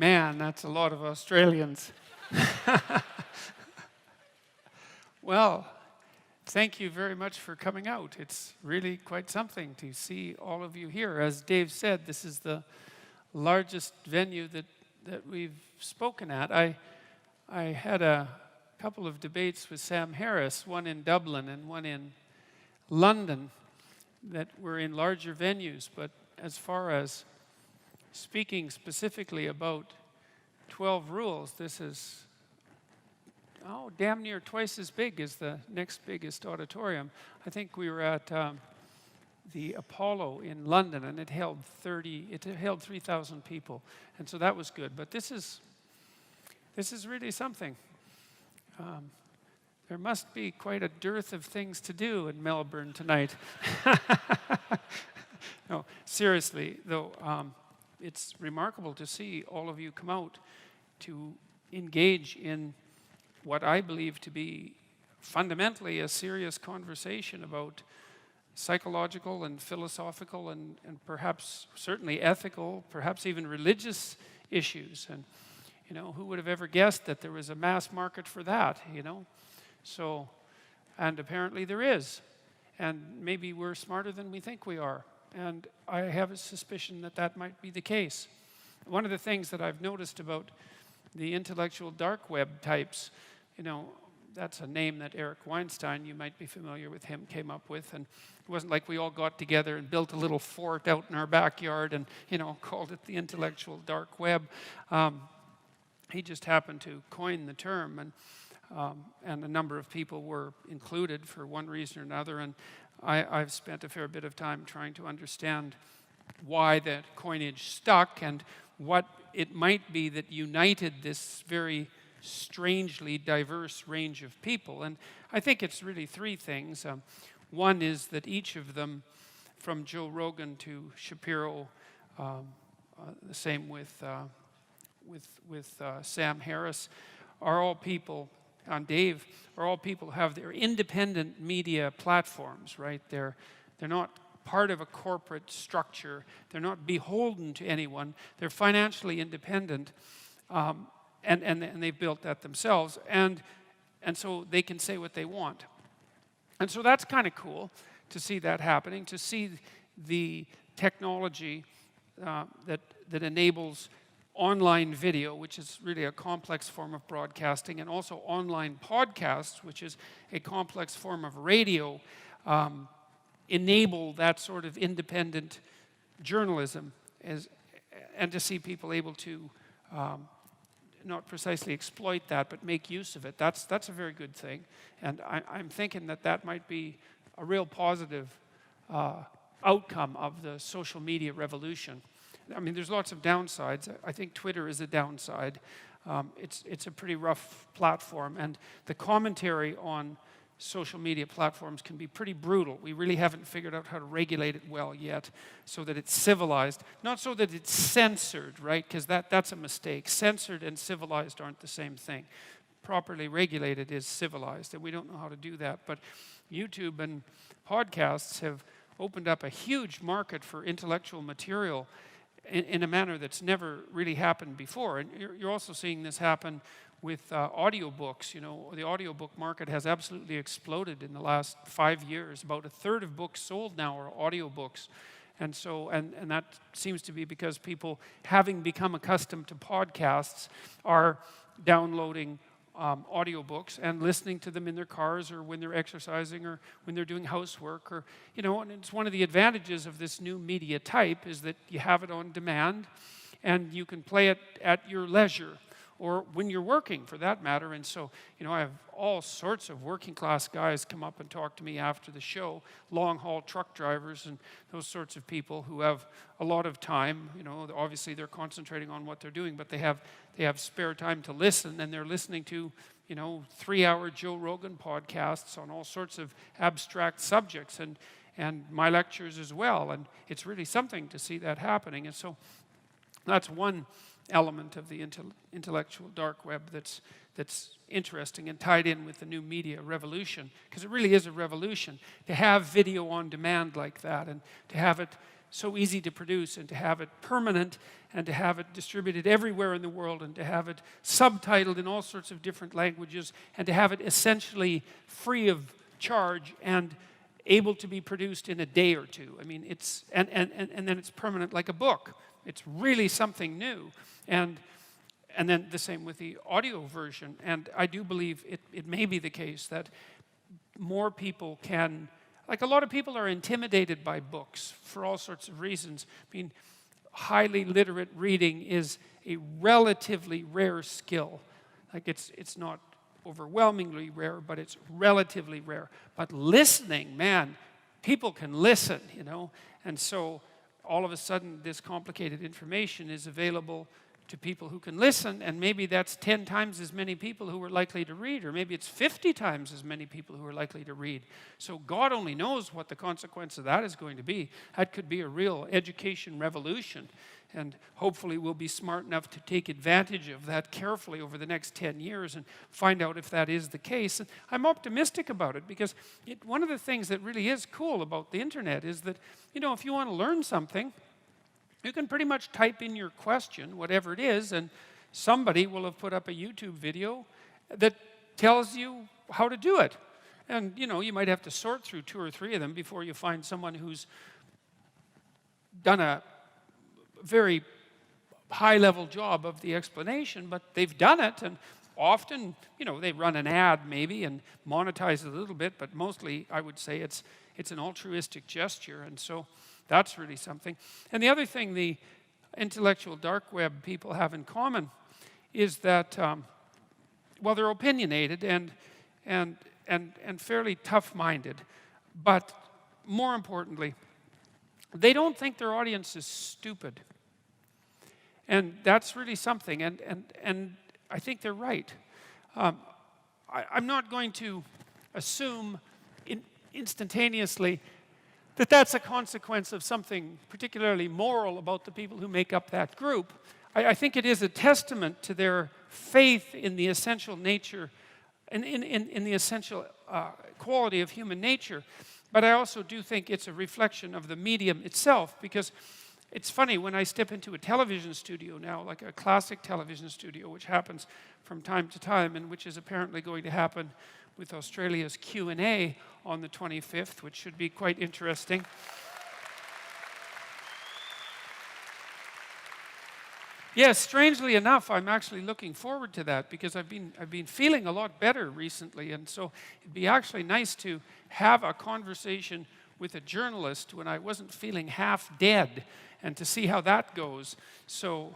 Man, that's a lot of Australians. Well, thank you very much for coming out. It's really quite something to see all of you here. As Dave said, this is the largest venue that we've spoken at. I had a couple of debates with Sam Harris, one in Dublin and one in London, that were in larger venues. But as far as speaking specifically about 12 rules, this is damn near twice as big as the next biggest auditorium. I think we were at the Apollo in London, and it held 3,000 people, and so that was good. But this is really something. There must be quite a dearth of things to do in Melbourne tonight. No, seriously though, it's remarkable to see all of you come out to engage in what I believe to be fundamentally a serious conversation about psychological and philosophical and perhaps certainly ethical, perhaps even religious issues. And who would have ever guessed that there was a mass market for that, So, and apparently there is. And maybe we're smarter than we think we are. And I have a suspicion that that might be the case. One of the things that I've noticed about the intellectual dark web types, that's a name that Eric Weinstein, you might be familiar with him, came up with. And it wasn't like we all got together and built a little fort out in our backyard and, called it the intellectual dark web. He just happened to coin the term, and a number of people were included for one reason or another. And I've spent a fair bit of time trying to understand why that coinage stuck and what it might be that united this very strangely diverse range of people. And I think it's really three things. One is that each of them, from Joe Rogan to Shapiro, the same with Sam Harris, are all people, and Dave, are all people who have their independent media platforms, right? They're not part of a corporate structure. They're not beholden to anyone. They're financially independent, and they've built that themselves, and so they can say what they want. And so that's kind of cool to see that happening, to see the technology that enables online video, which is really a complex form of broadcasting, and also online podcasts, which is a complex form of radio, enable that sort of independent journalism, and to see people able to not precisely exploit that, but make use of it. That's a very good thing. And I'm thinking that might be a real positive outcome of the social media revolution. I mean, there's lots of downsides. I think Twitter is a downside. It's a pretty rough platform, and the commentary on social media platforms can be pretty brutal. We really haven't figured out how to regulate it well yet so that it's civilized. Not so that it's censored, right? Because that's a mistake. Censored and civilized aren't the same thing. Properly regulated is civilized, and we don't know how to do that. But YouTube and podcasts have opened up a huge market for intellectual material in a manner that's never really happened before. And you're also seeing this happen with audiobooks. The audiobook market has absolutely exploded in the last 5 years. About a third of books sold now are audiobooks. And so, and that seems to be because people, having become accustomed to podcasts, are downloading audiobooks and listening to them in their cars, or when they're exercising, or when they're doing housework, or and it's one of the advantages of this new media type is that you have it on demand and you can play it at your leisure, or when you're working for that matter. And so, I have all sorts of working class guys come up and talk to me after the show, long haul truck drivers and those sorts of people who have a lot of time. Obviously they're concentrating on what they're doing, but they have spare time to listen, and they're listening to 3-hour Joe Rogan podcasts on all sorts of abstract subjects, and my lectures as well. And it's really something to see that happening. And so that's one element of the intellectual dark web that's interesting and tied in with the new media revolution, because it really is a revolution to have video on demand like that, and to have it so easy to produce and to have it permanent and to have it distributed everywhere in the world and to have it subtitled in all sorts of different languages and to have it essentially free of charge and able to be produced in a day or two. I mean, it's, and then it's permanent like a book. It's really something new. And then the same with the audio version. And I do believe it may be the case that more people can, like a lot of people are intimidated by books for all sorts of reasons. I mean, highly literate reading is a relatively rare skill. Like it's not overwhelmingly rare, but it's relatively rare. But listening, man, people can listen, you know. And so all of a sudden this complicated information is available to people who can listen, and maybe that's 10 times as many people who are likely to read, or maybe it's 50 times as many people who are likely to read. So God only knows what the consequence of that is going to be. That could be a real education revolution, and hopefully we'll be smart enough to take advantage of that carefully over the next 10 years and find out if that is the case. And I'm optimistic about it because one of the things that really is cool about the internet is that, you know, if you want to learn something, you can pretty much type in your question, whatever it is, and somebody will have put up a YouTube video that tells you how to do it. And, you know, you might have to sort through 2 or 3 of them before you find someone who's done a very high-level job of the explanation, but they've done it, and often, you know, they run an ad maybe and monetize it a little bit, but mostly I would say it's an altruistic gesture, and so that's really something. And the other thing the intellectual dark web people have in common is that, well, they're opinionated and fairly tough-minded, but more importantly, they don't think their audience is stupid. And that's really something, and I think they're right. I'm not going to assume instantaneously that that's a consequence of something particularly moral about the people who make up that group. I think it is a testament to their faith in the essential nature, in the essential quality of human nature. But I also do think it's a reflection of the medium itself, because it's funny, when I step into a television studio now, like a classic television studio, which happens from time to time, and which is apparently going to happen with Australia's Q&A on the 25th, which should be quite interesting. Yes, strangely enough, I'm actually looking forward to that because I've been feeling a lot better recently, and so it'd be actually nice to have a conversation with a journalist when I wasn't feeling half dead, and to see how that goes. So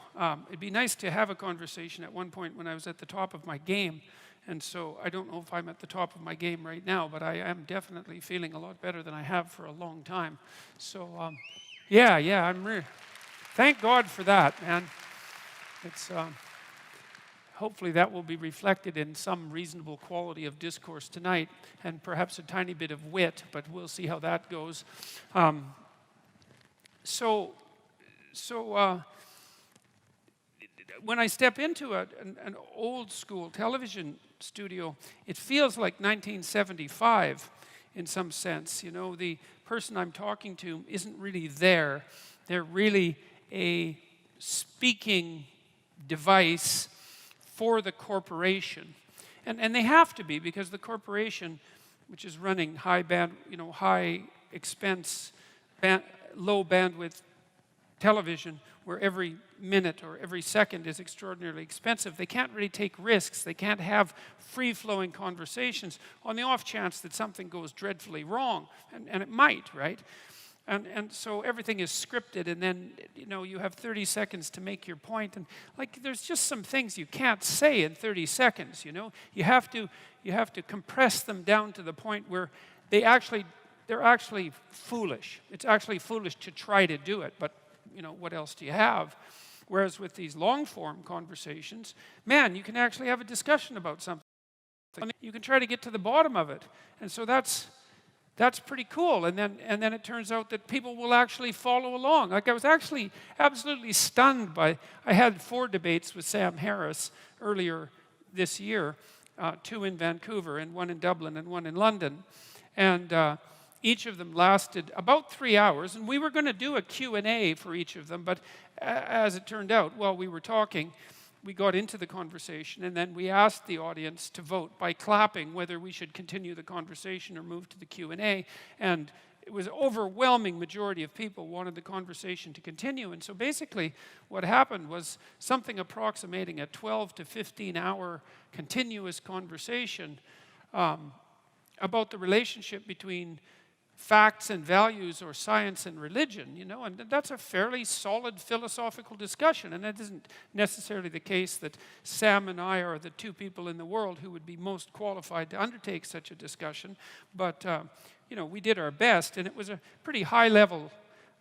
it'd be nice to have a conversation at one point when I was at the top of my game. And so I don't know if I'm at the top of my game right now, but I am definitely feeling a lot better than I have for a long time. So yeah, thank God for that, man. It's hopefully that will be reflected in some reasonable quality of discourse tonight, and perhaps a tiny bit of wit, but we'll see how that goes. When I step into an old school television studio, it feels like 1975 in some sense. You know, the person I'm talking to isn't really there. They're really a speaking device for the corporation. And they have to be, because the corporation, which is running high expense, low bandwidth television, where every minute or every second is extraordinarily expensive, they can't really take risks. They can't have free-flowing conversations on the off chance that something goes dreadfully wrong, and it might, right? And so everything is scripted, and then, you know, you have 30 seconds to make your point, and like there's just some things you can't say in 30 seconds, you know? You have to compress them down to the point where they're actually foolish. It's actually foolish to try to do it, but you know, what else do you have? Whereas with these long-form conversations, man, you can actually have a discussion about something. You can try to get to the bottom of it. And so that's pretty cool. And then it turns out that people will actually follow along. Like I was actually absolutely stunned by, I had 4 debates with Sam Harris earlier this year, 2 in Vancouver and 1 in Dublin and 1 in London. And Each of them lasted about 3 hours, and we were going to do a Q&A for each of them, but as it turned out, while we were talking, we got into the conversation, and then we asked the audience to vote by clapping whether we should continue the conversation or move to the Q&A, and it was an overwhelming majority of people wanted the conversation to continue. And so basically what happened was something approximating a 12 to 15 hour continuous conversation about the relationship between facts and values, or science and religion, you know, and that's a fairly solid philosophical discussion. And that isn't necessarily the case that Sam and I are the two people in the world who would be most qualified to undertake such a discussion, but you know, we did our best, and it was a pretty high-level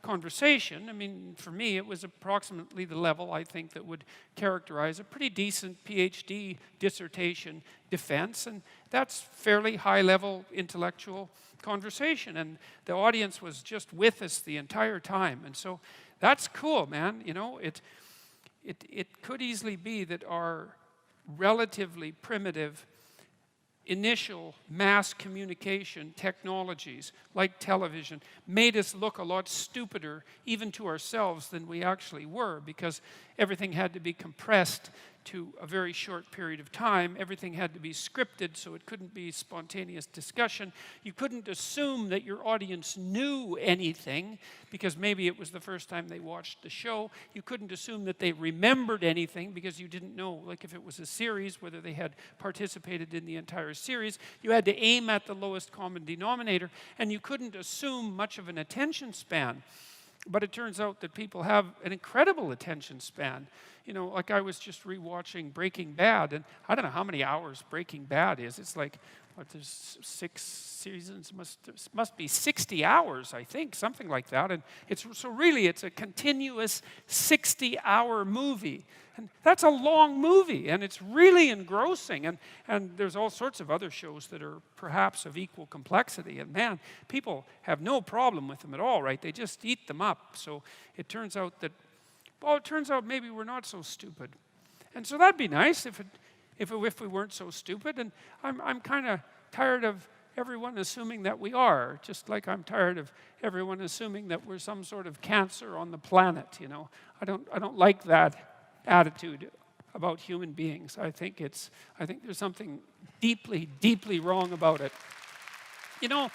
conversation. I mean, for me, it was approximately the level, I think, that would characterize a pretty decent PhD dissertation defense, and that's fairly high-level intellectual conversation, and the audience was just with us the entire time. And so that's cool, man. You know, it could easily be that our relatively primitive initial mass communication technologies like television made us look a lot stupider even to ourselves than we actually were, because everything had to be compressed to a very short period of time. Everything had to be scripted, so it couldn't be spontaneous discussion. You couldn't assume that your audience knew anything because maybe it was the first time they watched the show. You couldn't assume that they remembered anything because you didn't know, like if it was a series, whether they had participated in the entire series. You had to aim at the lowest common denominator, and you couldn't assume much of an attention span. But it turns out that people have an incredible attention span. You know, like I was just rewatching Breaking Bad, and I don't know how many hours Breaking Bad is. It's like, what, there's 6 seasons, must be 60 hours, I think, something like that. And it's so really, it's a continuous 60-hour movie. And that's a long movie, and it's really engrossing. And there's all sorts of other shows that are perhaps of equal complexity. And man, people have no problem with them at all, right? They just eat them up. So it turns out that, well, it turns out maybe we're not so stupid. And so that'd be nice if we weren't so stupid. And I'm kind of tired of everyone assuming that we are, just like I'm tired of everyone assuming that we're some sort of cancer on the planet, you know. I don't like that attitude about human beings. I think there's something deeply, deeply wrong about it. You know,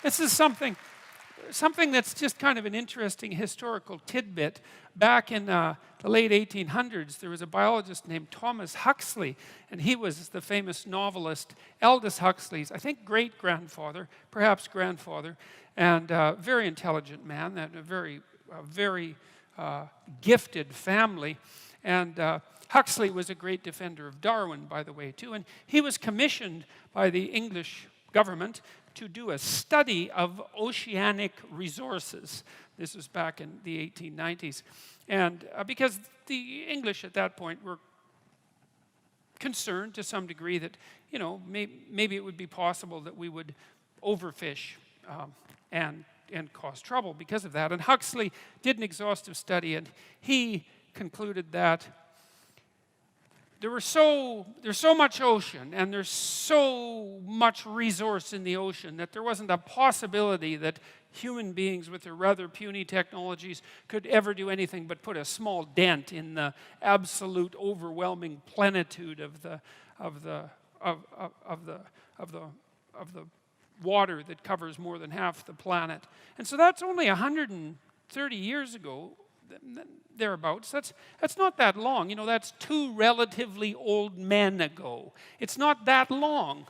this is something that's just kind of an interesting historical tidbit. Back in the late 1800s, there was a biologist named Thomas Huxley, and he was the famous novelist Aldous Huxley's, I think, great-grandfather, perhaps grandfather, and very intelligent man, and a very gifted family. And Huxley was a great defender of Darwin, by the way, too, and he was commissioned by the English government to do a study of oceanic resources. This was back in the 1890s. And because the English at that point were concerned to some degree that, you know, maybe it would be possible that we would overfish and cause trouble because of that. And Huxley did an exhaustive study, and he concluded that there's so much ocean and there's so much resource in the ocean that there wasn't a possibility that human beings with their rather puny technologies could ever do anything but put a small dent in the absolute overwhelming plenitude of the water that covers more than half the planet. And so that's only 130 years ago, thereabouts. That's not that long. You know, that's 2 relatively old men ago. It's not that long.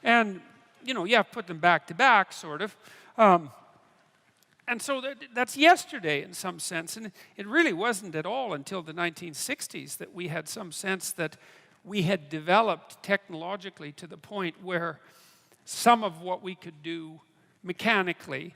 And, you know, you have to put them back to back, sort of. And so that's yesterday in some sense. And it really wasn't at all until the 1960s that we had some sense that we had developed technologically to the point where some of what we could do mechanically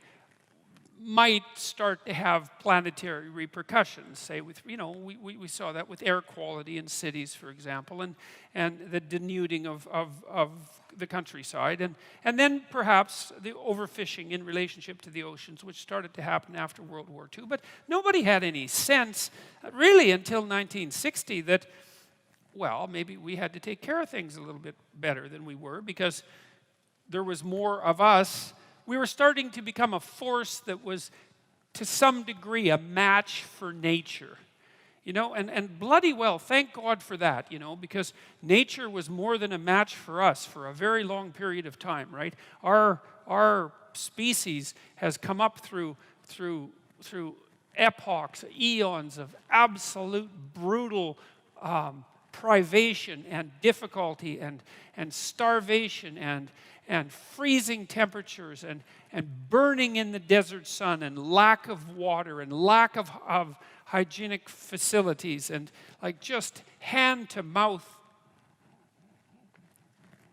might start to have planetary repercussions. Say with, you know, we saw that with air quality in cities, for example, and the denuding of the countryside, and then perhaps the overfishing in relationship to the oceans, which started to happen after World War II. But nobody had any sense, really, until 1960 that, well, maybe we had to take care of things a little bit better than we were, because there was more of us we were starting to become a force that was, to some degree, a match for nature. And bloody well, thank God for that, because nature was more than a match for us for a very long period of time, right? Our species has come up through epochs, eons of absolute brutal privation and difficulty and starvation and freezing temperatures and burning in the desert sun and lack of water and lack of hygienic facilities and like just hand-to-mouth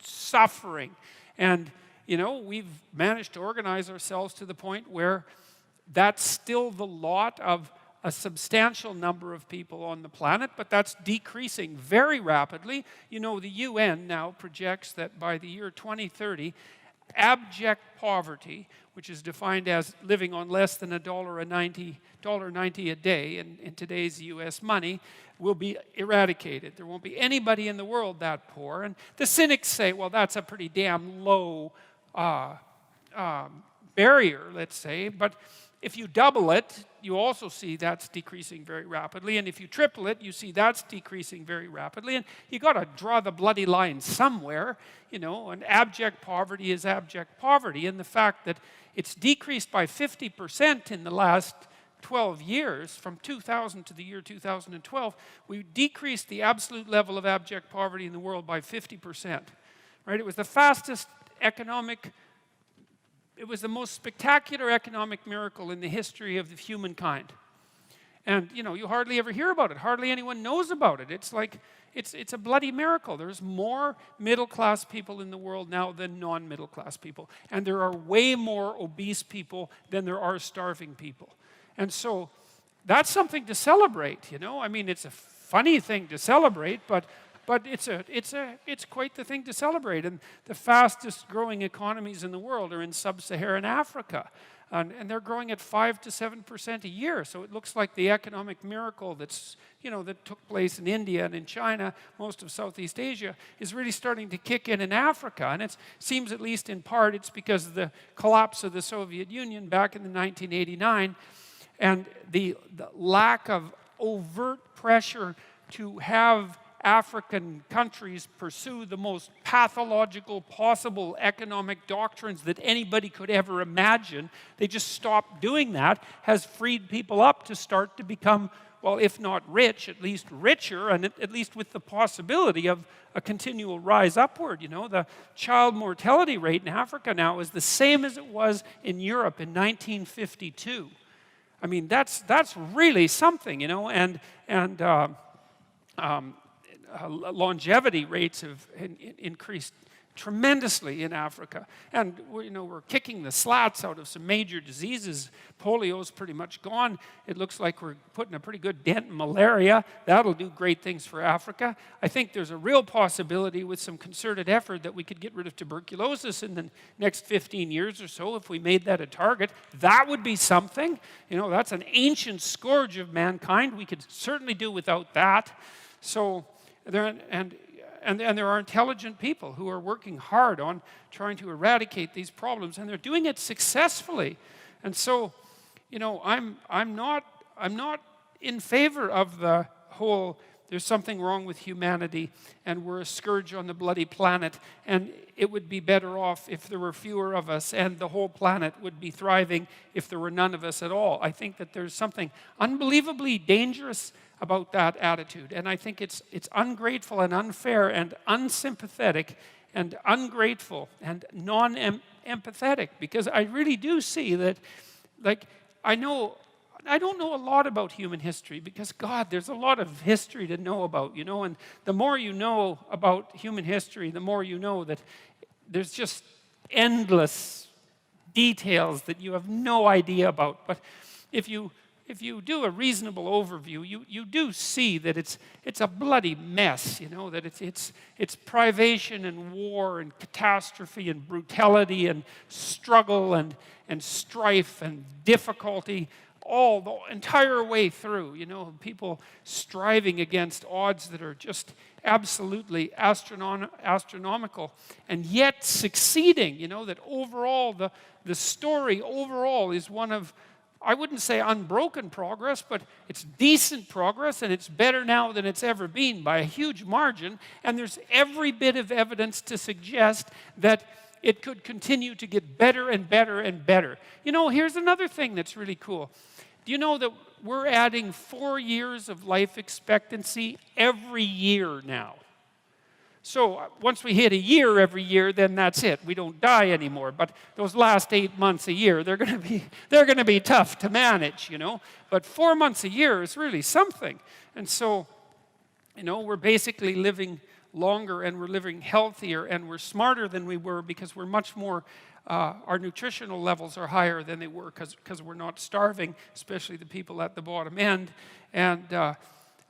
suffering. And, we've managed to organize ourselves to the point where that's still the lot of a substantial number of people on the planet, but that's decreasing very rapidly. The UN now projects that by the year 2030, abject poverty, which is defined as living on less than $1.90 a day in today's US money, will be eradicated. There won't be anybody in the world that poor. And the cynics say, well, that's a pretty damn low barrier, let's say. But if you double it, you also see that's decreasing very rapidly. And if you triple it, you see that's decreasing very rapidly. And you got to draw the bloody line somewhere, and abject poverty is abject poverty. And the fact that it's decreased by 50% in the last 12 years, from 2000 to the year 2012, we decreased the absolute level of abject poverty in the world by 50%. Right? It was the fastest economic. It was the most spectacular economic miracle in the history of humankind. And, you hardly ever hear about it. Hardly anyone knows about it. It's like, it's a bloody miracle. There's more middle-class people in the world now than non-middle-class people. And there are way more obese people than there are starving people. And so that's something to celebrate, I mean, it's a funny thing to celebrate, but it's quite the thing to celebrate. And the fastest growing economies in the world are in sub-Saharan Africa. And they're growing at 5 to 7% a year. So it looks like the economic miracle that took place in India and in China, most of Southeast Asia, is really starting to kick in Africa. And it seems, at least in part, it's because of the collapse of the Soviet Union back in 1989 and the lack of overt pressure to have African countries pursue the most pathological possible economic doctrines that anybody could ever imagine. They just stopped doing that, has freed people up to start to become, well, if not rich, at least richer, and at least with the possibility of a continual rise upward. The child mortality rate in Africa now is the same as it was in Europe in 1952. I mean, that's really something, longevity rates have increased tremendously in Africa. And we're kicking the slats out of some major diseases. Polio's pretty much gone. It looks like we're putting a pretty good dent in malaria. That'll do great things for Africa. I think there's a real possibility with some concerted effort that we could get rid of tuberculosis in the next 15 years or so if we made that a target. That would be something. That's an ancient scourge of mankind. We could certainly do without that. So there are intelligent people who are working hard on trying to eradicate these problems, and they're doing it successfully. And so, I'm not in favor of the whole there's something wrong with humanity and we're a scourge on the bloody planet and it would be better off if there were fewer of us and the whole planet would be thriving if there were none of us at all. I think that there's something unbelievably dangerous about that attitude, and I think it's ungrateful and unfair and unsympathetic and ungrateful and non-empathetic, because I really do see that, like, I don't know a lot about human history because, God, there's a lot of history to know about, and the more you know about human history, the more you know that there's just endless details that you have no idea about. But if you do a reasonable overview, you do see that it's a bloody mess, that it's privation and war and catastrophe and brutality and struggle and strife and difficulty, all the entire way through, people striving against odds that are just absolutely astronomical, and yet succeeding, that overall, the story overall is one of, I wouldn't say unbroken progress, but it's decent progress, and it's better now than it's ever been by a huge margin, and there's every bit of evidence to suggest that it could continue to get better and better and better. Here's another thing that's really cool. Do you know that we're adding 4 years of life expectancy every year now? So once we hit a year every year, then that's it. We don't die anymore. But those last 8 months a year, they're going to be tough to manage, But 4 months a year is really something. And so, we're basically living longer, and we're living healthier, and we're smarter than we were because we're much more, our nutritional levels are higher than they were because we're not starving, especially the people at the bottom end. And,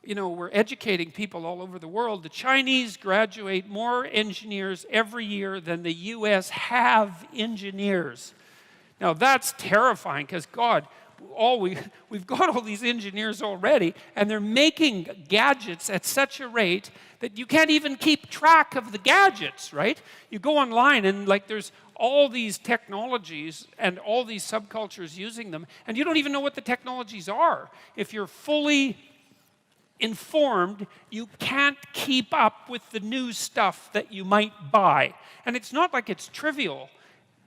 we're educating people all over the world. The Chinese graduate more engineers every year than the U.S. have engineers. Now, that's terrifying because, God, we've got all these engineers already, and they're making gadgets at such a rate that you can't even keep track of the gadgets, right? You go online, and there's all these technologies and all these subcultures using them, and you don't even know what the technologies are. If you're fully informed, you can't keep up with the new stuff that you might buy. And it's not like it's trivial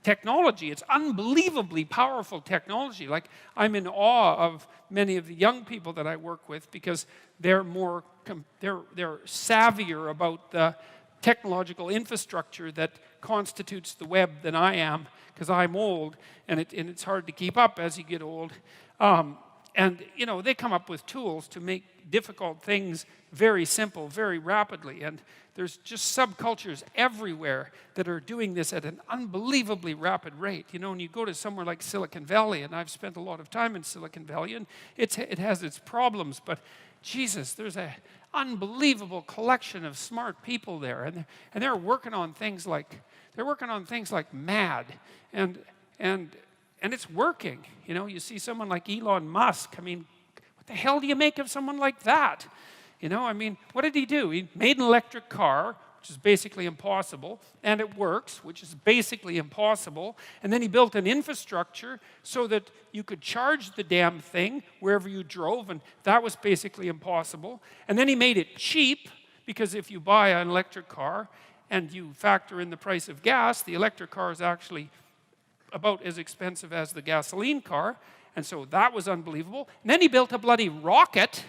technology. It's unbelievably powerful technology. I'm in awe of many of the young people that I work with because they're savvier about the technological infrastructure that constitutes the web than I am, because I'm old, and it's hard to keep up as you get old. And they come up with tools to make difficult things very simple, very rapidly. And there's just subcultures everywhere that are doing this at an unbelievably rapid rate. And you go to somewhere like Silicon Valley, and I've spent a lot of time in Silicon Valley, and it has its problems, but Jesus, there's an unbelievable collection of smart people there, and they're working on things like mad, and it's working. You see someone like Elon Musk. I mean, what the hell do you make of someone like that? What did he do? He made an electric car, which is basically impossible, and it works, which is basically impossible. And then he built an infrastructure so that you could charge the damn thing wherever you drove, and that was basically impossible. And then he made it cheap, because if you buy an electric car and you factor in the price of gas, the electric car is actually about as expensive as the gasoline car, and so that was unbelievable. And then he built a bloody rocket,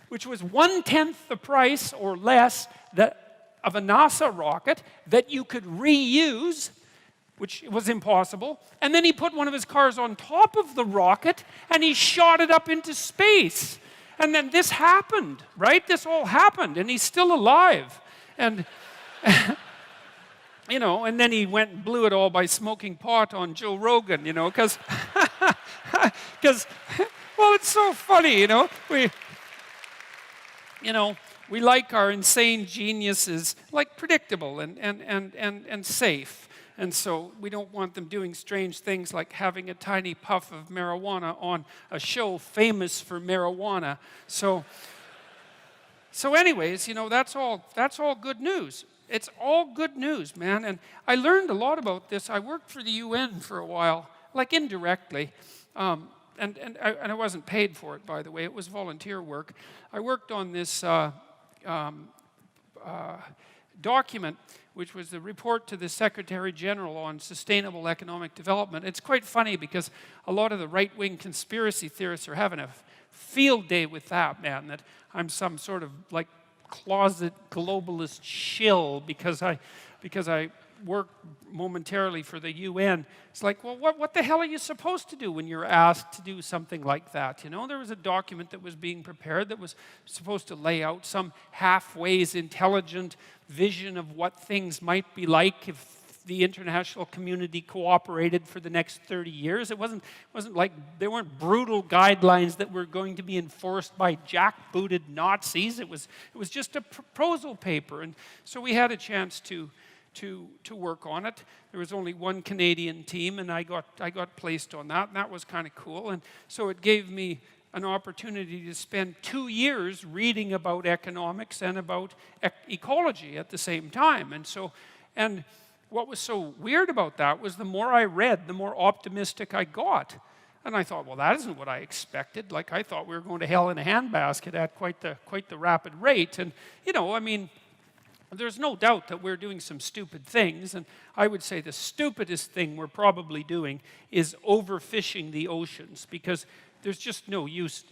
which was 1/10 the price or less of a NASA rocket that you could reuse, which was impossible. And then he put one of his cars on top of the rocket, and he shot it up into space. And then this happened, right? This all happened, and he's still alive. And and then he went and blew it all by smoking pot on Joe Rogan, because, well, it's so funny, we like our insane geniuses, predictable and safe. And so we don't want them doing strange things like having a tiny puff of marijuana on a show famous for marijuana. So anyways, that's all good news. It's all good news, man. And I learned a lot about this. I worked for the UN for a while, indirectly. And I wasn't paid for it, by the way. It was volunteer work. I worked on this document, which was the report to the Secretary General on Sustainable Economic Development. It's quite funny because a lot of the right-wing conspiracy theorists are having a field day with that, man, that I'm some sort of closet globalist shill because I work momentarily for the UN. It's well, what the hell are you supposed to do when you're asked to do something like that? There was a document that was being prepared that was supposed to lay out some halfways intelligent vision of what things might be like if the international community cooperated for the next 30 years. It wasn't like there weren't brutal guidelines that were going to be enforced by jackbooted Nazis. It was just a proposal paper. And so we had a chance to to work on it. There was only one Canadian team, and I got placed on that, and that was kind of cool. And so it gave me an opportunity to spend 2 years reading about economics and about ecology at the same time. And what was so weird about that was the more I read, the more optimistic I got. And I thought, well, that isn't what I expected. Like, I thought we were going to hell in a handbasket at quite the rapid rate. And, you know, I mean, there's no doubt that we're doing some stupid things, and I would say the stupidest thing we're probably doing is overfishing the oceans, because there's just no use.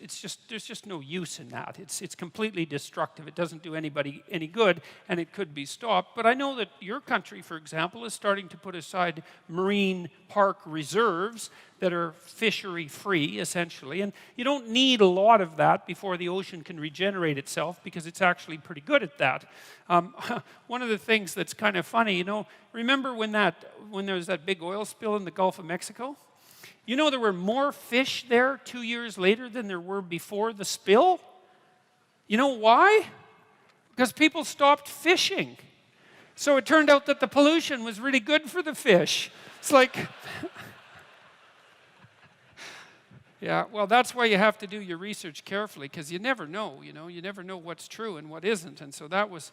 There's just no use in that. It's completely destructive. It doesn't do anybody any good, and it could be stopped. But I know that your country, for example, is starting to put aside marine park reserves that are fishery-free, essentially. And you don't need a lot of that before the ocean can regenerate itself, because it's actually pretty good at that. One of the things that's kind of funny, you know, remember when there was that big oil spill in the Gulf of Mexico? You know, there were more fish there 2 years later than there were before the spill? You know why? Because people stopped fishing. So it turned out that the pollution was really good for the fish. It's like, yeah, well, that's why you have to do your research carefully, because you never know, you know, you never know what's true and what isn't. And so that was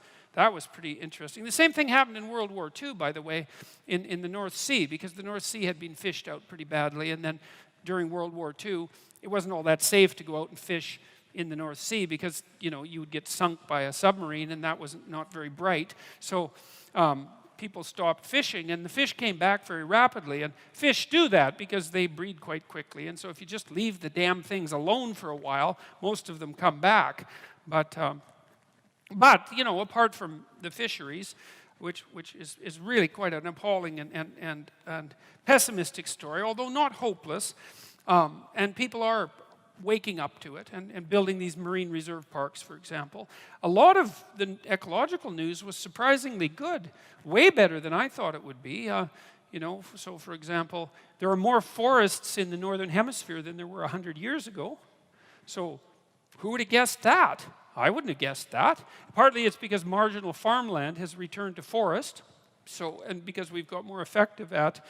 pretty interesting. The same thing happened in World War II, by the way, in the North Sea, because the North Sea had been fished out pretty badly. And then during World War II, it wasn't all that safe to go out and fish in the North Sea, because, you know, you would get sunk by a submarine, and that was not very bright. So people stopped fishing, and the fish came back very rapidly. And fish do that because they breed quite quickly. And so if you just leave the damn things alone for a while, most of them come back. But you know, apart from the fisheries, which is really quite an appalling and pessimistic story, although not hopeless, and people are waking up to it and building these marine reserve parks, for example. A lot of the ecological news was surprisingly good, way better than I thought it would be. You know, so for example, there are more forests in the Northern Hemisphere than there were 100 years ago. So who would have guessed that? I wouldn't have guessed that. Partly it's because marginal farmland has returned to forest, and because we've got more effective at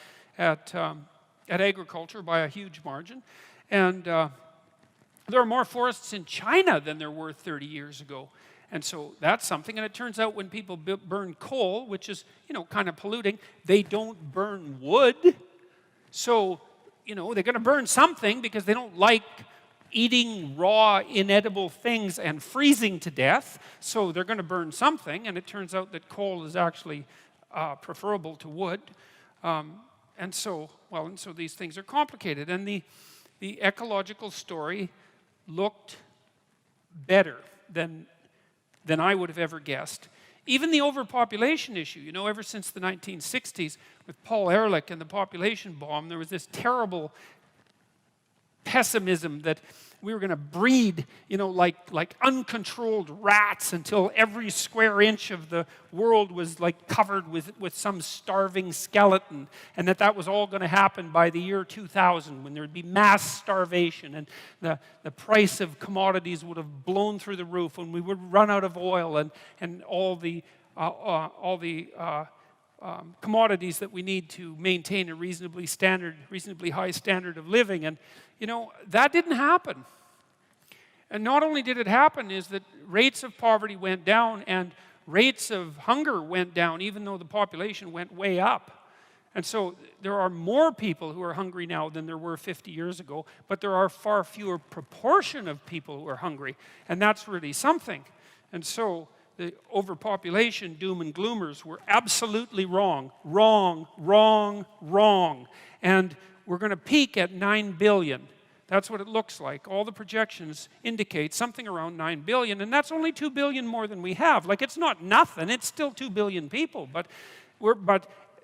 agriculture by a huge margin. And there are more forests in China than there were 30 years ago. And so that's something. And it turns out when people burn coal, which is, you know, kind of polluting, they don't burn wood. So, you know, they're going to burn something because they don't like eating raw, inedible things and freezing to death. So they're going to burn something. And it turns out that coal is actually preferable to wood. And so these things are complicated. And the ecological story looked better than I would have ever guessed. Even the overpopulation issue, you know, ever since the 1960s with Paul Ehrlich and the population bomb, there was this terrible pessimism that we were going to breed, you know, like uncontrolled rats until every square inch of the world was like covered with some starving skeleton, and that was all going to happen by the year 2000, when there would be mass starvation and the price of commodities would have blown through the roof, and we would run out of oil and all the commodities that we need to maintain a reasonably high standard of living. And, you know, that didn't happen. And not only did it happen, is that rates of poverty went down and rates of hunger went down, even though the population went way up. And so there are more people who are hungry now than there were 50 years ago, but there are far fewer proportion of people who are hungry. And that's really something. And so the overpopulation doom and gloomers were absolutely wrong. Wrong, wrong, wrong. And we're going to peak at 9 billion. That's what it looks like. All the projections indicate something around 9 billion, and that's only 2 billion more than we have. Like, it's not nothing. It's still 2 billion people, but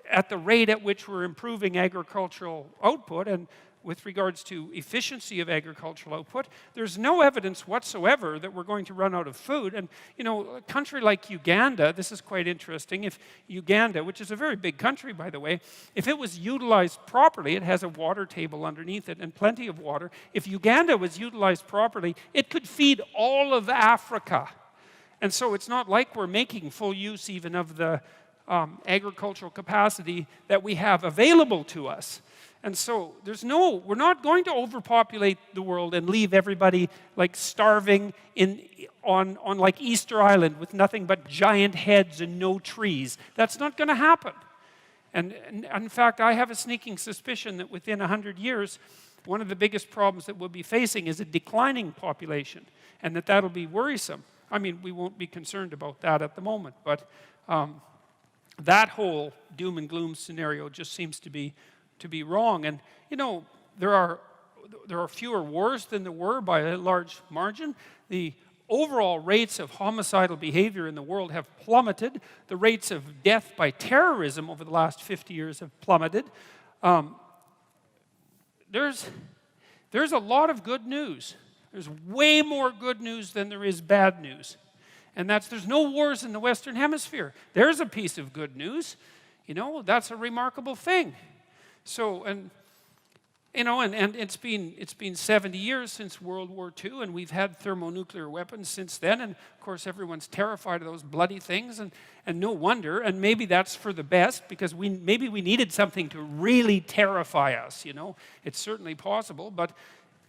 at the rate at which we're improving agricultural output and with regards to efficiency of agricultural output, there's no evidence whatsoever that we're going to run out of food. And, you know, a country like Uganda, this is quite interesting. If Uganda, which is a very big country, by the way, if it was utilized properly, it has a water table underneath it and plenty of water. If Uganda was utilized properly, it could feed all of Africa. And so it's not like we're making full use even of the agricultural capacity that we have available to us. And so we're not going to overpopulate the world and leave everybody like starving on like Easter Island with nothing but giant heads and no trees. That's not going to happen. And in fact, I have a sneaking suspicion that within 100 years, one of the biggest problems that we'll be facing is a declining population, and that'll be worrisome. I mean, we won't be concerned about that at the moment, but that whole doom and gloom scenario just seems to be wrong. And you know, there are fewer wars than there were by a large margin. The overall rates of homicidal behavior in the world have plummeted. The rates of death by terrorism over the last 50 years have plummeted. There's a lot of good news. There's way more good news than there is bad news. And there's no wars in the Western Hemisphere. There's a piece of good news. You know, that's a remarkable thing. So, and it's been 70 years since World War II, and we've had thermonuclear weapons since then, and of course everyone's terrified of those bloody things, and no wonder, and maybe that's for the best, because maybe we needed something to really terrify us, you know. It's certainly possible, but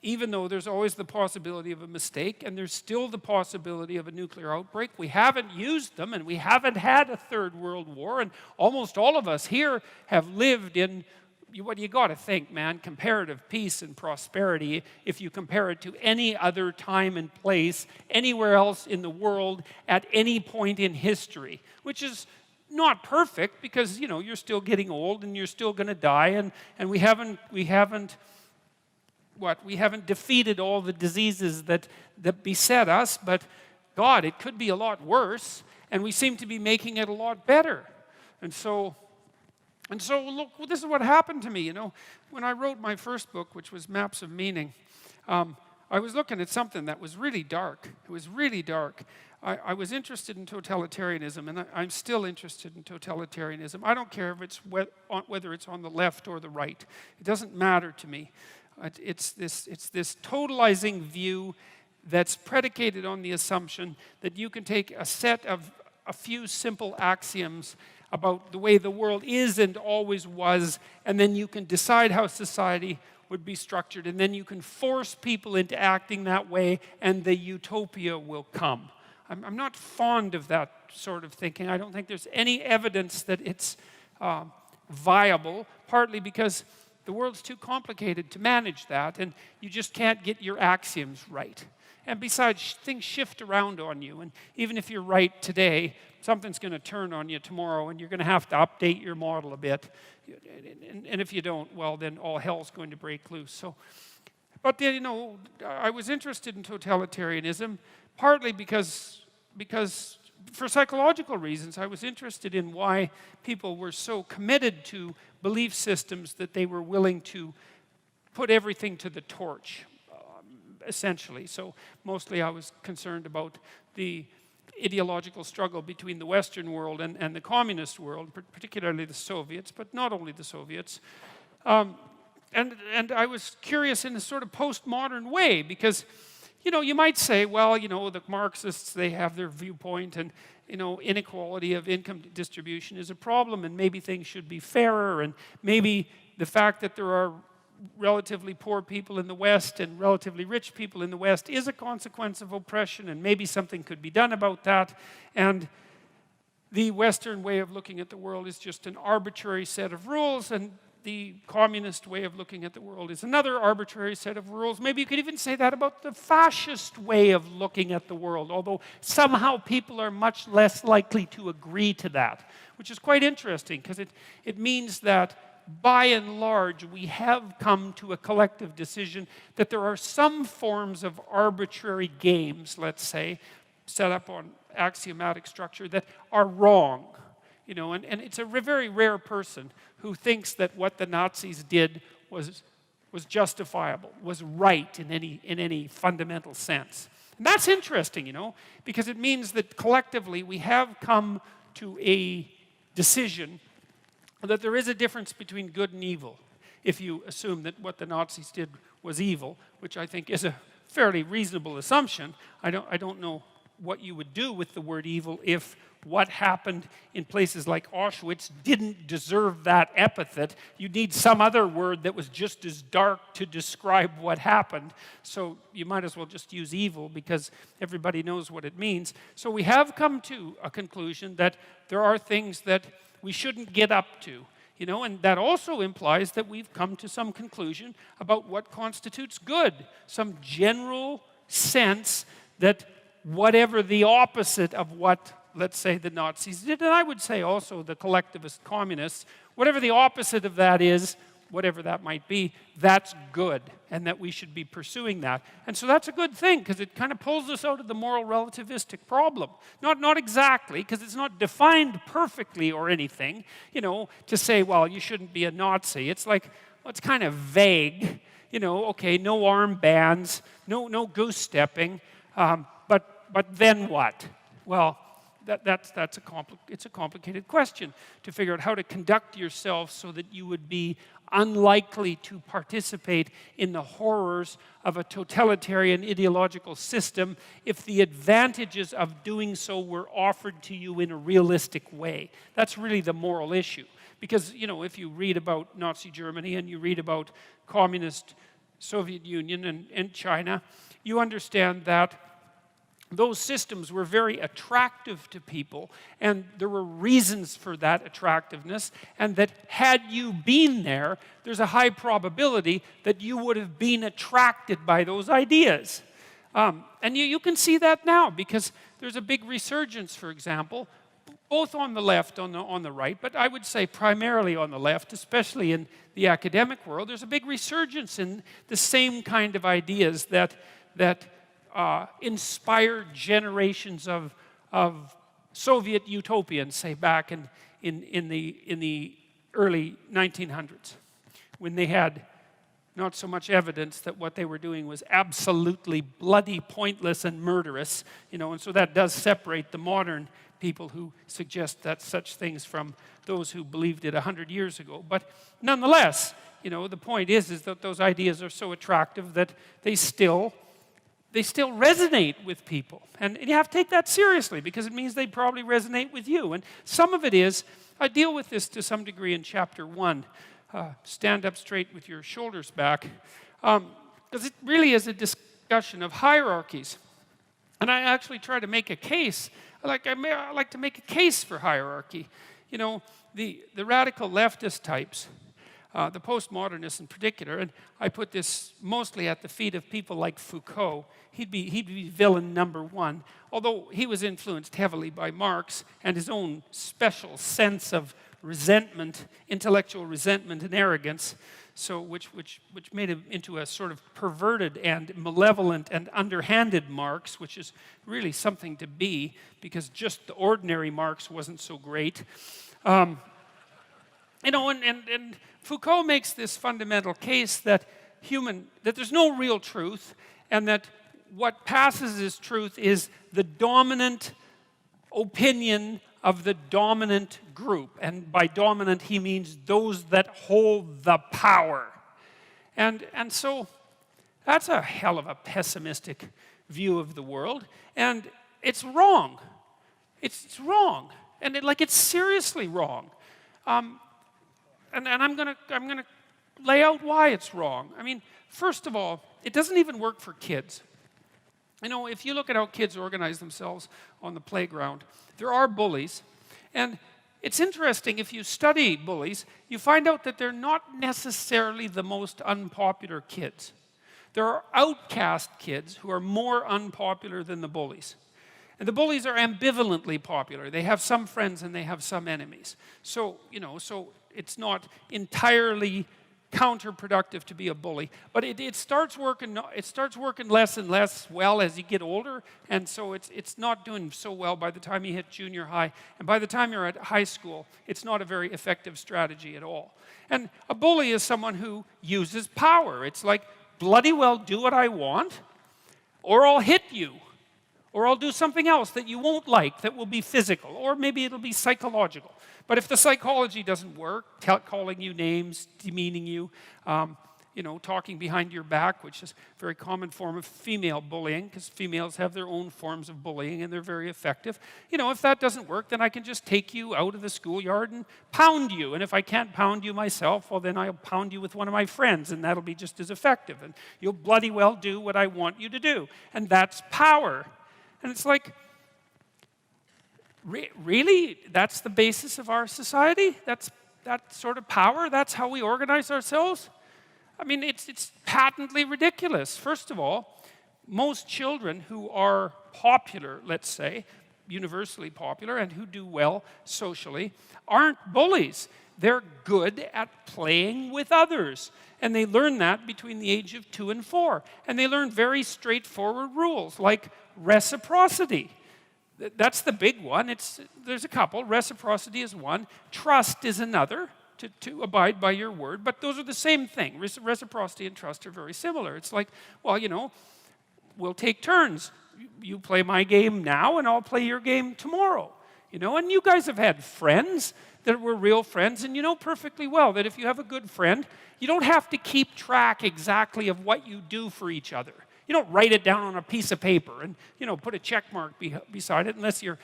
even though there's always the possibility of a mistake, and there's still the possibility of a nuclear outbreak, we haven't used them, and we haven't had a third world war, and almost all of us here have lived in what you got to think, man, comparative peace and prosperity if you compare it to any other time and place anywhere else in the world at any point in history, which is not perfect because, you know, you're still getting old and you're still going to die, and we haven't defeated all the diseases that beset us, but God, it could be a lot worse, and we seem to be making it a lot better. And so look, this is what happened to me, you know. When I wrote my first book, which was Maps of Meaning, I was looking at something that was really dark. It was really dark. I was interested in totalitarianism, and I'm still interested in totalitarianism. I don't care if it's whether it's on the left or the right. It doesn't matter to me. It's this totalizing view that's predicated on the assumption that you can take a set of a few simple axioms about the way the world is and always was, and then you can decide how society would be structured, and then you can force people into acting that way, and the utopia will come. I'm not fond of that sort of thinking. I don't think there's any evidence that it's viable, partly because the world's too complicated to manage that, and you just can't get your axioms right. And besides, things shift around on you, and even if you're right today, something's going to turn on you tomorrow, and you're going to have to update your model a bit. And if you don't, well, then all hell's going to break loose. So, but then, you know, I was interested in totalitarianism, partly because for psychological reasons, I was interested in why people were so committed to belief systems that they were willing to put everything to the torch, essentially. So mostly I was concerned about the ideological struggle between the Western world and the communist world, particularly the Soviets, but not only the Soviets. And I was curious in a sort of postmodern way because, you know, you might say, well, you know, the Marxists, they have their viewpoint, and, you know, inequality of income distribution is a problem, and maybe things should be fairer, and maybe the fact that there are relatively poor people in the West and relatively rich people in the West is a consequence of oppression, and maybe something could be done about that. And the Western way of looking at the world is just an arbitrary set of rules, and the communist way of looking at the world is another arbitrary set of rules. Maybe you could even say that about the fascist way of looking at the world, although somehow people are much less likely to agree to that, which is quite interesting because it means that by and large, we have come to a collective decision that there are some forms of arbitrary games, let's say, set up on axiomatic structure that are wrong. You know, and it's a very rare person who thinks that what the Nazis did was justifiable, was right in any fundamental sense. And that's interesting, you know, because it means that collectively we have come to a decision that there is a difference between good and evil, if you assume that what the Nazis did was evil, which I think is a fairly reasonable assumption. I don't know what you would do with the word evil if what happened in places like Auschwitz didn't deserve that epithet. You'd need some other word that was just as dark to describe what happened. So you might as well just use evil because everybody knows what it means. So we have come to a conclusion that there are things that we shouldn't get up to. And that also implies that we've come to some conclusion about what constitutes good, some general sense that whatever the opposite of what, let's say, the Nazis did, and I would say also the collectivist communists, whatever the opposite of that is, whatever that might be, that's good, and that we should be pursuing that. And so that's a good thing, because it kind of pulls us out of the moral relativistic problem. Not exactly, because it's not defined perfectly or anything, to say, well, you shouldn't be a Nazi. It's like, well, it's kind of vague. Okay, no armbands, no goose stepping, but then what? Well, it's a complicated question to figure out how to conduct yourself so that you would be unlikely to participate in the horrors of a totalitarian ideological system if the advantages of doing so were offered to you in a realistic way. That's really the moral issue. Because, if you read about Nazi Germany and you read about communist Soviet Union and China, you understand that those systems were very attractive to people, and there were reasons for that attractiveness, and that had you been there, there's a high probability that you would have been attracted by those ideas. And you can see that now, because there's a big resurgence, for example, both on the left, on the right, but I would say primarily on the left, especially in the academic world, there's a big resurgence in the same kind of ideas that inspired generations of Soviet utopians, say back in the early 1900s, when they had not so much evidence that what they were doing was absolutely bloody, pointless, and murderous, and so that does separate the modern people who suggest that such things from those who believed it 100 years ago. But nonetheless, the point is that those ideas are so attractive that they still resonate with people. And you have to take that seriously, because it means they probably resonate with you. And some of it is, I deal with this to some degree in chapter 1, stand up straight with your shoulders back, because it really is a discussion of hierarchies. And I actually try to make a case. I like to make a case for hierarchy. The radical leftist types, the postmodernists in particular, and I put this mostly at the feet of people like Foucault. He'd be villain number one, although he was influenced heavily by Marx and his own special sense of resentment, intellectual resentment and arrogance, so which made him into a sort of perverted and malevolent and underhanded Marx, which is really something to be, because just the ordinary Marx wasn't so great. And Foucault makes this fundamental case that there's no real truth, and that what passes as truth is the dominant opinion of the dominant group. And by dominant, he means those that hold the power. And so that's a hell of a pessimistic view of the world. And it's wrong. It's wrong. And it's seriously wrong. And I'm gonna lay out why it's wrong. I mean, first of all, it doesn't even work for kids. If you look at how kids organize themselves on the playground, there are bullies. And it's interesting, if you study bullies, you find out that they're not necessarily the most unpopular kids. There are outcast kids who are more unpopular than the bullies. And the bullies are ambivalently popular. They have some friends and they have some enemies. So it's not entirely counterproductive to be a bully, but it starts working less and less well as you get older, and so it's not doing so well by the time you hit junior high, and by the time you're at high school, it's not a very effective strategy at all. And a bully is someone who uses power. It's like, bloody well do what I want, or I'll hit you, or I'll do something else that you won't like that will be physical, or maybe it'll be psychological. But if the psychology doesn't work, calling you names, demeaning you, talking behind your back, which is a very common form of female bullying, because females have their own forms of bullying and they're very effective. If that doesn't work, then I can just take you out of the schoolyard and pound you. And if I can't pound you myself, well, then I'll pound you with one of my friends, and that'll be just as effective. And you'll bloody well do what I want you to do. And that's power. And it's like, really? That's the basis of our society? That sort of power? That's how we organize ourselves? I mean, it's patently ridiculous. First of all, most children who are popular, let's say, universally popular, and who do well socially, aren't bullies. They're good at playing with others. And they learn that between the age of 2 and 4. And they learn very straightforward rules, like reciprocity. That's the big one. There's a couple. Reciprocity is one. Trust is another. To abide by your word, but those are the same thing. Reciprocity and trust are very similar. It's like, well, we'll take turns. You play my game now, and I'll play your game tomorrow. And you guys have had friends that were real friends, and you know perfectly well that if you have a good friend, you don't have to keep track exactly of what you do for each other. You don't write it down on a piece of paper and put a check mark beside it, unless you're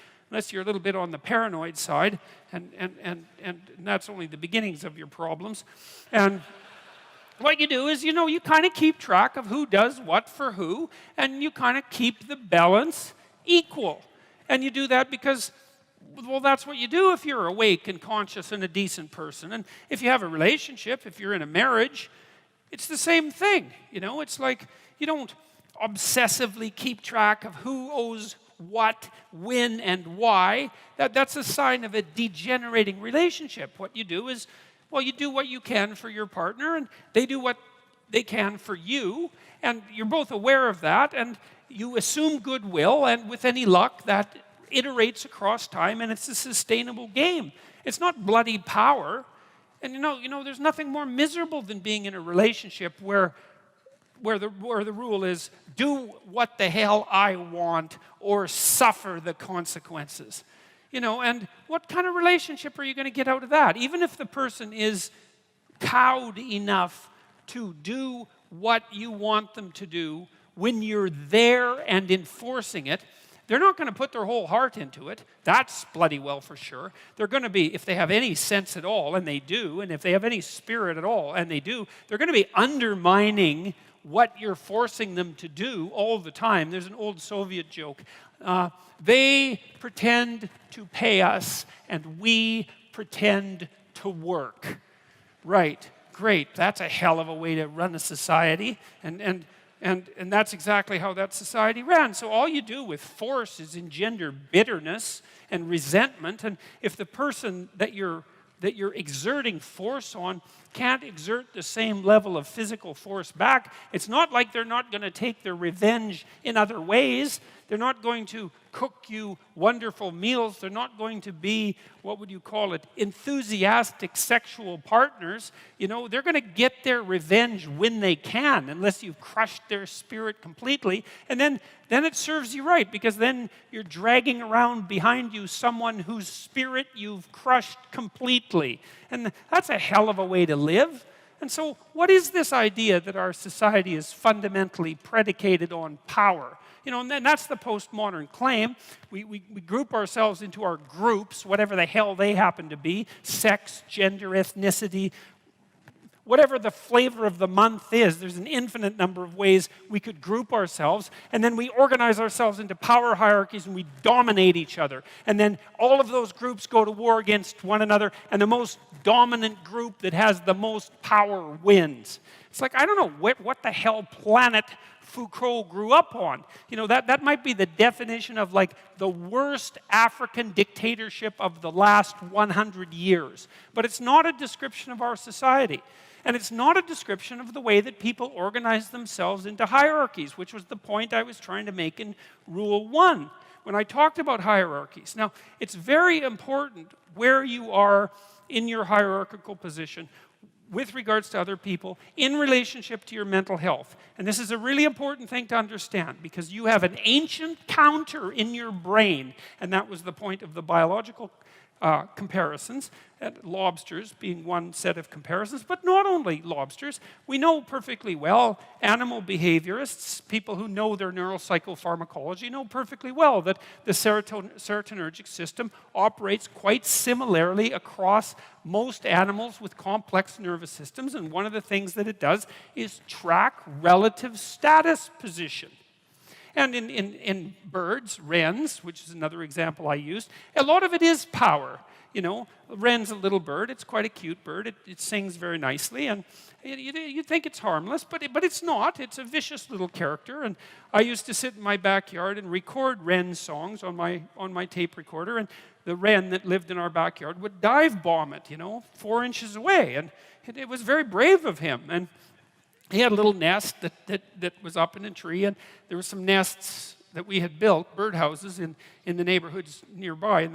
a little bit on the paranoid side, and that's only the beginnings of your problems. And what you do is, you kind of keep track of who does what for who, and you kind of keep the balance equal. And you do that because, well, that's what you do if you're awake and conscious and a decent person. And if you have a relationship, if you're in a marriage, it's the same thing. It's like you don't obsessively keep track of who owes what, when, and why. That's a sign of a degenerating relationship. What you do is, well, you do what you can for your partner, and they do what they can for you, and you're both aware of that, and you assume goodwill, and with any luck, that iterates across time, and it's a sustainable game. It's not bloody power. And there's nothing more miserable than being in a relationship where the rule is, do what the hell I want or suffer the consequences. And what kind of relationship are you going to get out of that? Even if the person is cowed enough to do what you want them to do, when you're there and enforcing it, they're not going to put their whole heart into it. That's bloody well for sure. They're going to be, if they have any sense at all, and they do, and if they have any spirit at all, and they do, they're going to be undermining what you're forcing them to do all the time. There's an old Soviet joke. They pretend to pay us, and we pretend to work. Right, great. That's a hell of a way to run a society. And that's exactly how that society ran. So all you do with force is engender bitterness and resentment. And if the person that you're exerting force on can't exert the same level of physical force back, it's not like they're not going to take their revenge in other ways. They're not going to cook you wonderful meals. They're not going to be, what would you call it, enthusiastic sexual partners. They're going to get their revenge when they can, unless you've crushed their spirit completely. And then it serves you right, because then you're dragging around behind you someone whose spirit you've crushed completely. And that's a hell of a way to live. And so what is this idea that our society is fundamentally predicated on power? And that's the postmodern claim. We group ourselves into our groups, whatever the hell they happen to be, sex, gender, ethnicity, whatever the flavor of the month is. There's an infinite number of ways we could group ourselves, and then we organize ourselves into power hierarchies, and we dominate each other. And then all of those groups go to war against one another, and the most dominant group that has the most power wins. It's like, I don't know what the hell planet Foucault grew up on. That might be the definition of like the worst African dictatorship of the last 100 years. But it's not a description of our society. And it's not a description of the way that people organize themselves into hierarchies, which was the point I was trying to make in Rule 1 when I talked about hierarchies. Now, it's very important where you are in your hierarchical position with regards to other people in relationship to your mental health. And this is a really important thing to understand, because you have an ancient counter in your brain, and that was the point of the biological comparisons, and lobsters being one set of comparisons, but not only lobsters. We know perfectly well, animal behaviorists, people who know their neuropsychopharmacology, know perfectly well that the serotonergic system operates quite similarly across most animals with complex nervous systems, and one of the things that it does is track relative status position. And in birds, wrens, which is another example I used, a lot of it is power. You know, a wren's a little bird. It's quite a cute bird. It sings very nicely, and you think it's harmless, but it's not. It's a vicious little character. And I used to sit in my backyard and record wren songs on my tape recorder, and the wren that lived in our backyard would dive bomb it, 4 inches away, and it was very brave of him. And he had a little nest that was up in a tree, and there were some nests that we had built, birdhouses, in the neighborhoods nearby,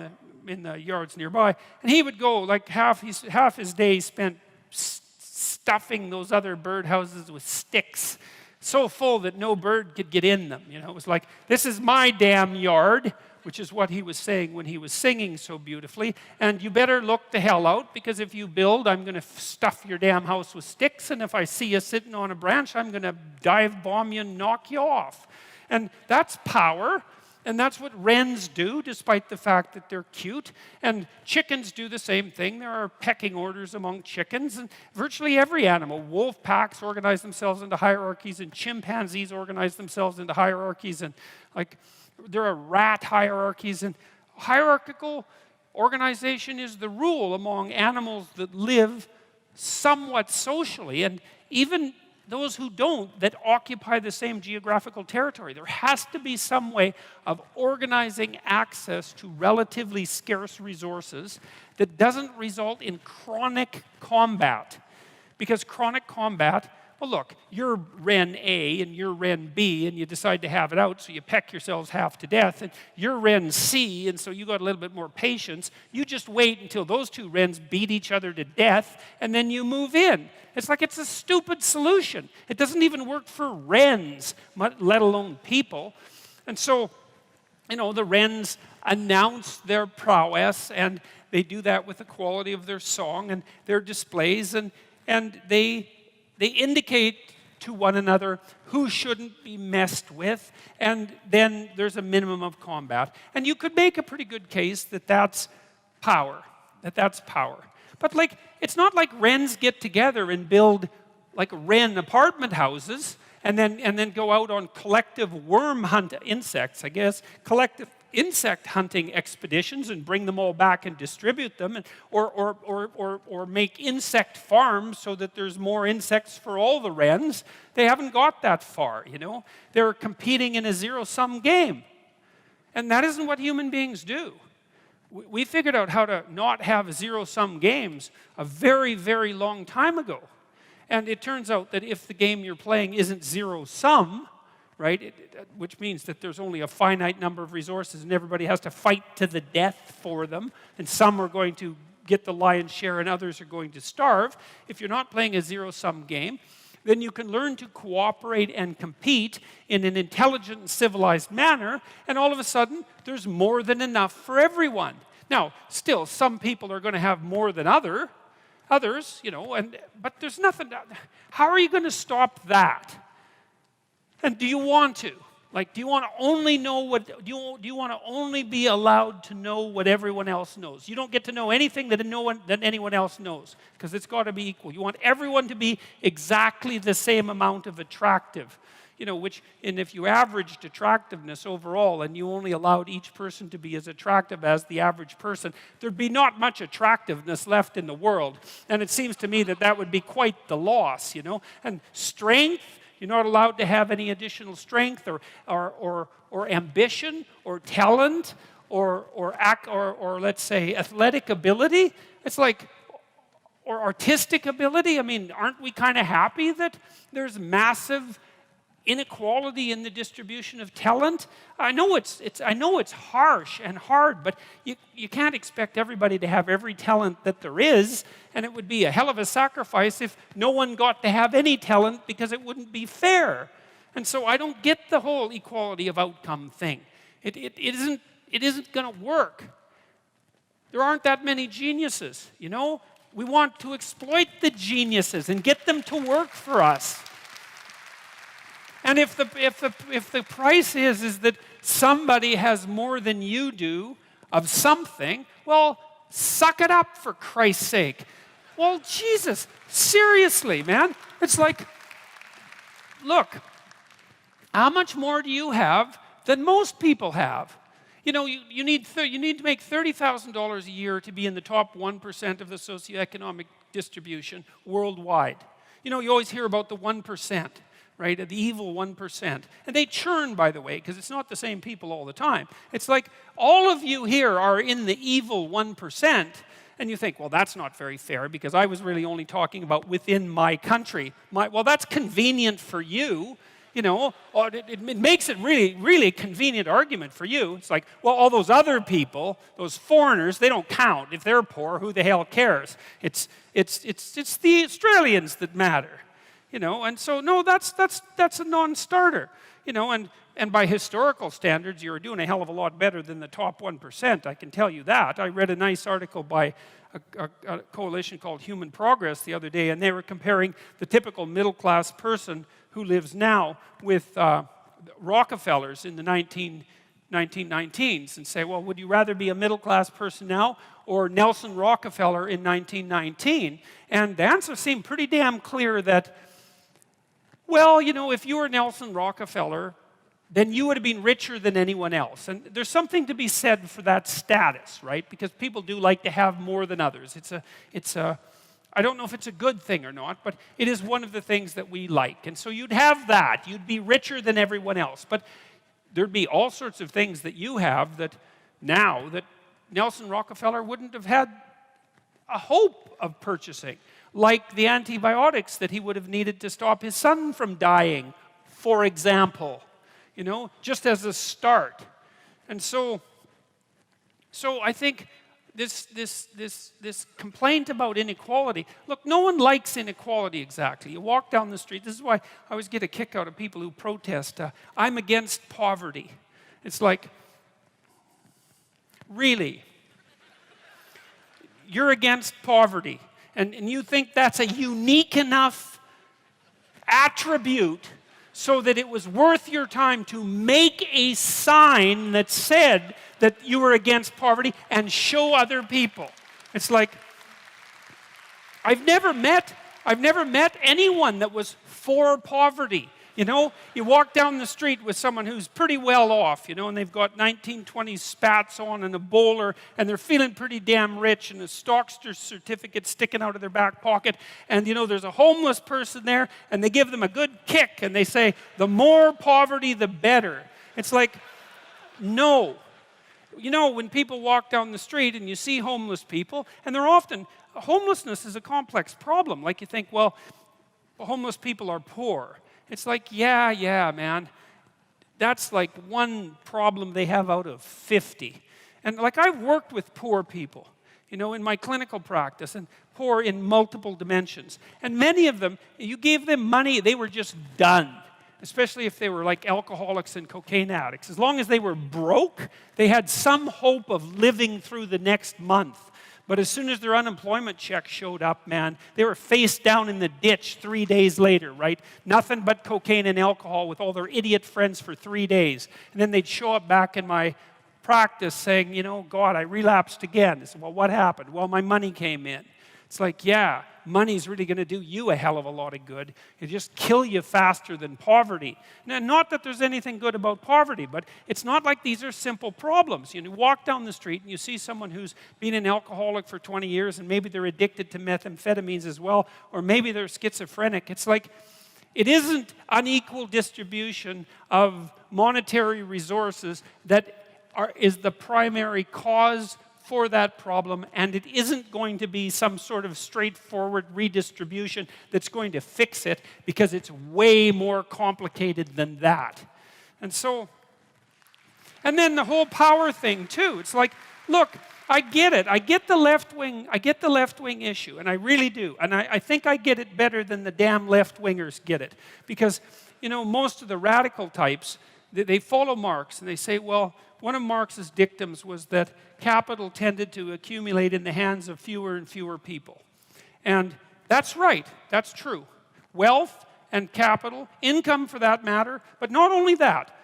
in the yards nearby. And he would go, like half his day spent stuffing those other birdhouses with sticks, so full that no bird could get in them. It was like, this is my damn yard, which is what he was saying when he was singing so beautifully. And you better look the hell out, because if you build, I'm going to stuff your damn house with sticks, and if I see you sitting on a branch, I'm going to dive bomb you and knock you off. And that's power, and that's what wrens do, despite the fact that they're cute. And chickens do the same thing. There are pecking orders among chickens, and virtually every animal. Wolf packs organize themselves into hierarchies, and chimpanzees organize themselves into hierarchies, and there are rat hierarchies, and hierarchical organization is the rule among animals that live somewhat socially, and even those who don't, that occupy the same geographical territory. There has to be some way of organizing access to relatively scarce resources that doesn't result in chronic combat. Because chronic combat, well, look, you're wren A and you're wren B, and you decide to have it out, so you peck yourselves half to death, and you're wren C, and so you got a little bit more patience. You just wait until those two wrens beat each other to death, and then you move in. It's like it's a stupid solution. It doesn't even work for wrens, let alone people. And so, the wrens announce their prowess, and they do that with the quality of their song and their displays, and they indicate to one another who shouldn't be messed with, and then there's a minimum of combat. And you could make a pretty good case that that's power, But it's not like wrens get together and build like wren apartment houses and then go out on collective worm hunt insects, collective insect hunting expeditions and bring them all back and distribute them, or make insect farms so that there's more insects for all the wrens. They haven't got that far, They're competing in a zero-sum game. And that isn't what human beings do. We figured out how to not have zero-sum games a very, very long time ago. And it turns out that if the game you're playing isn't zero-sum, right, which means that there's only a finite number of resources and everybody has to fight to the death for them, and some are going to get the lion's share and others are going to starve. If you're not playing a zero-sum game, then you can learn to cooperate and compete in an intelligent and civilized manner, and all of a sudden, there's more than enough for everyone. Now, still, some people are going to have more than others, but there's nothing. How are you going to stop that? And do you want to? Do you want to only know what? Do you want to only be allowed to know what everyone else knows? You don't get to know anything that anyone else knows, because it's got to be equal. You want everyone to be exactly the same amount of attractive, and if you averaged attractiveness overall and you only allowed each person to be as attractive as the average person, there'd be not much attractiveness left in the world. And it seems to me that would be quite the loss, And strength. You're not allowed to have any additional strength or ambition or talent or let's say athletic ability. It's or artistic ability. Aren't we kind of happy that there's massive inequality in the distribution of talent? I know it's harsh and hard, but you can't expect everybody to have every talent that there is, and it would be a hell of a sacrifice if no one got to have any talent, because it wouldn't be fair. And so I don't get the whole equality of outcome thing. It isn't going to work. There aren't that many geniuses, you know? We want to exploit the geniuses and get them to work for us. And if the price is that somebody has more than you do of something, well, suck it up for Christ's sake. Well, Jesus, seriously, man. It's like, look, how much more do you have than most people have? You know, you need to make $30,000 a year to be in the top 1% of the socioeconomic distribution worldwide. You know, you always hear about the 1%, right? The evil 1%. And they churn, by the way, because it's not the same people all the time. It's like all of you here are in the evil 1%, and you think, well, that's not very fair because I was really only talking about within my country. Well, that's convenient for you. You know, it makes it really, really convenient argument for you. It's like, well, all those other people, those foreigners, they don't count. If they're poor, who the hell cares? It's the Australians that matter. You know, and so no, that's a non-starter. You know, and by historical standards, you're doing a hell of a lot better than the top 1%. I can tell you that. I read a nice article by a coalition called Human Progress the other day, and they were comparing the typical middle-class person who lives now with Rockefellers in the 1919s and say, well, would you rather be a middle-class person now or Nelson Rockefeller in 1919? And the answer seemed pretty damn clear that, well, you know, if you were Nelson Rockefeller, then you would have been richer than anyone else. And there's something to be said for that status, right? Because people do like to have more than others. I don't know if it's a good thing or not, but it is one of the things that we like. And so you'd have that. You'd be richer than everyone else. But there'd be all sorts of things that you have that now that Nelson Rockefeller wouldn't have had a hope of purchasing, like the antibiotics that he would have needed to stop his son from dying, for example, you know, just as a start. And so I think this complaint about inequality, look, no one likes inequality exactly. You walk down the street, this is why I always get a kick out of people who protest, I'm against poverty. It's like, really? You're against poverty, and you think that's a unique enough attribute so that it was worth your time to make a sign that said that you were against poverty and show other people. It's like, I've never met anyone that was for poverty. You know, you walk down the street with someone who's pretty well off, you know, and they've got 1920s spats on and a bowler, and they're feeling pretty damn rich, and a Stockster certificate sticking out of their back pocket, and, you know, there's a homeless person there, and they give them a good kick, and they say, the more poverty, the better. It's like, no. You know, when people walk down the street and you see homeless people, and they're often, homelessness is a complex problem. Like you think, well, homeless people are poor. It's like, yeah, man. That's like one problem they have out of 50. And like I've worked with poor people, you know, in my clinical practice, and poor in multiple dimensions. And many of them, you gave them money, they were just done. Especially if they were like alcoholics and cocaine addicts. As long as they were broke, they had some hope of living through the next month. But as soon as their unemployment check showed up, man, they were face down in the ditch 3 days later, right? Nothing but cocaine and alcohol with all their idiot friends for 3 days. And then they'd show up back in my practice saying, you know, God, I relapsed again. I said, well, what happened? Well, my money came in. It's like, yeah, money's really going to do you a hell of a lot of good. It'll just kill you faster than poverty. Now, not that there's anything good about poverty, but it's not like these are simple problems. You know, walk down the street and you see someone who's been an alcoholic for 20 years and maybe they're addicted to methamphetamines as well, or maybe they're schizophrenic. It's like, it isn't unequal distribution of monetary resources that is the primary cause for that problem, and it isn't going to be some sort of straightforward redistribution that's going to fix it, because it's way more complicated than that. And so, and then the whole power thing too. It's like, look, I get it. I get the left wing issue, and I really do. And I think I get it better than the damn left-wingers get it. Because, you know, most of the radical types, they follow Marx, and they say, well, one of Marx's dictums was that capital tended to accumulate in the hands of fewer and fewer people. And that's right, that's true. Wealth and capital, income for that matter, but not only that,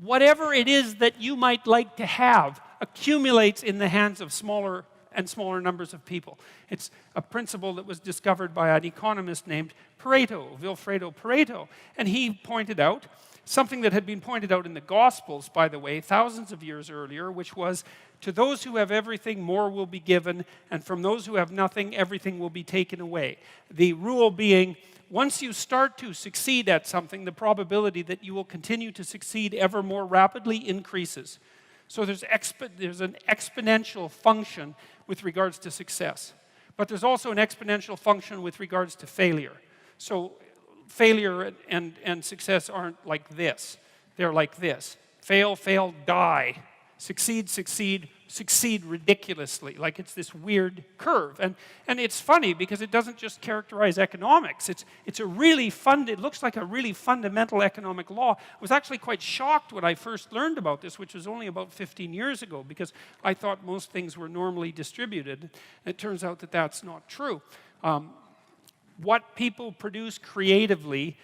whatever it is that you might like to have accumulates in the hands of smaller and smaller numbers of people. It's a principle that was discovered by an economist named Pareto, Vilfredo Pareto, and he pointed out something that had been pointed out in the Gospels, by the way, thousands of years earlier, which was, to those who have everything, more will be given, and from those who have nothing, everything will be taken away. The rule being, once you start to succeed at something, the probability that you will continue to succeed ever more rapidly increases. So there's an exponential function with regards to success. But there's also an exponential function with regards to failure. So failure and success aren't like this. They're like this. Fail, fail, die. Succeed, succeed, succeed ridiculously. Like it's this weird curve. And it's funny because it doesn't just characterize economics. It's a really it looks like a really fundamental economic law. I was actually quite shocked when I first learned about this, which was only about 15 years ago, because I thought most things were normally distributed. It turns out that that's not true. What people produce creatively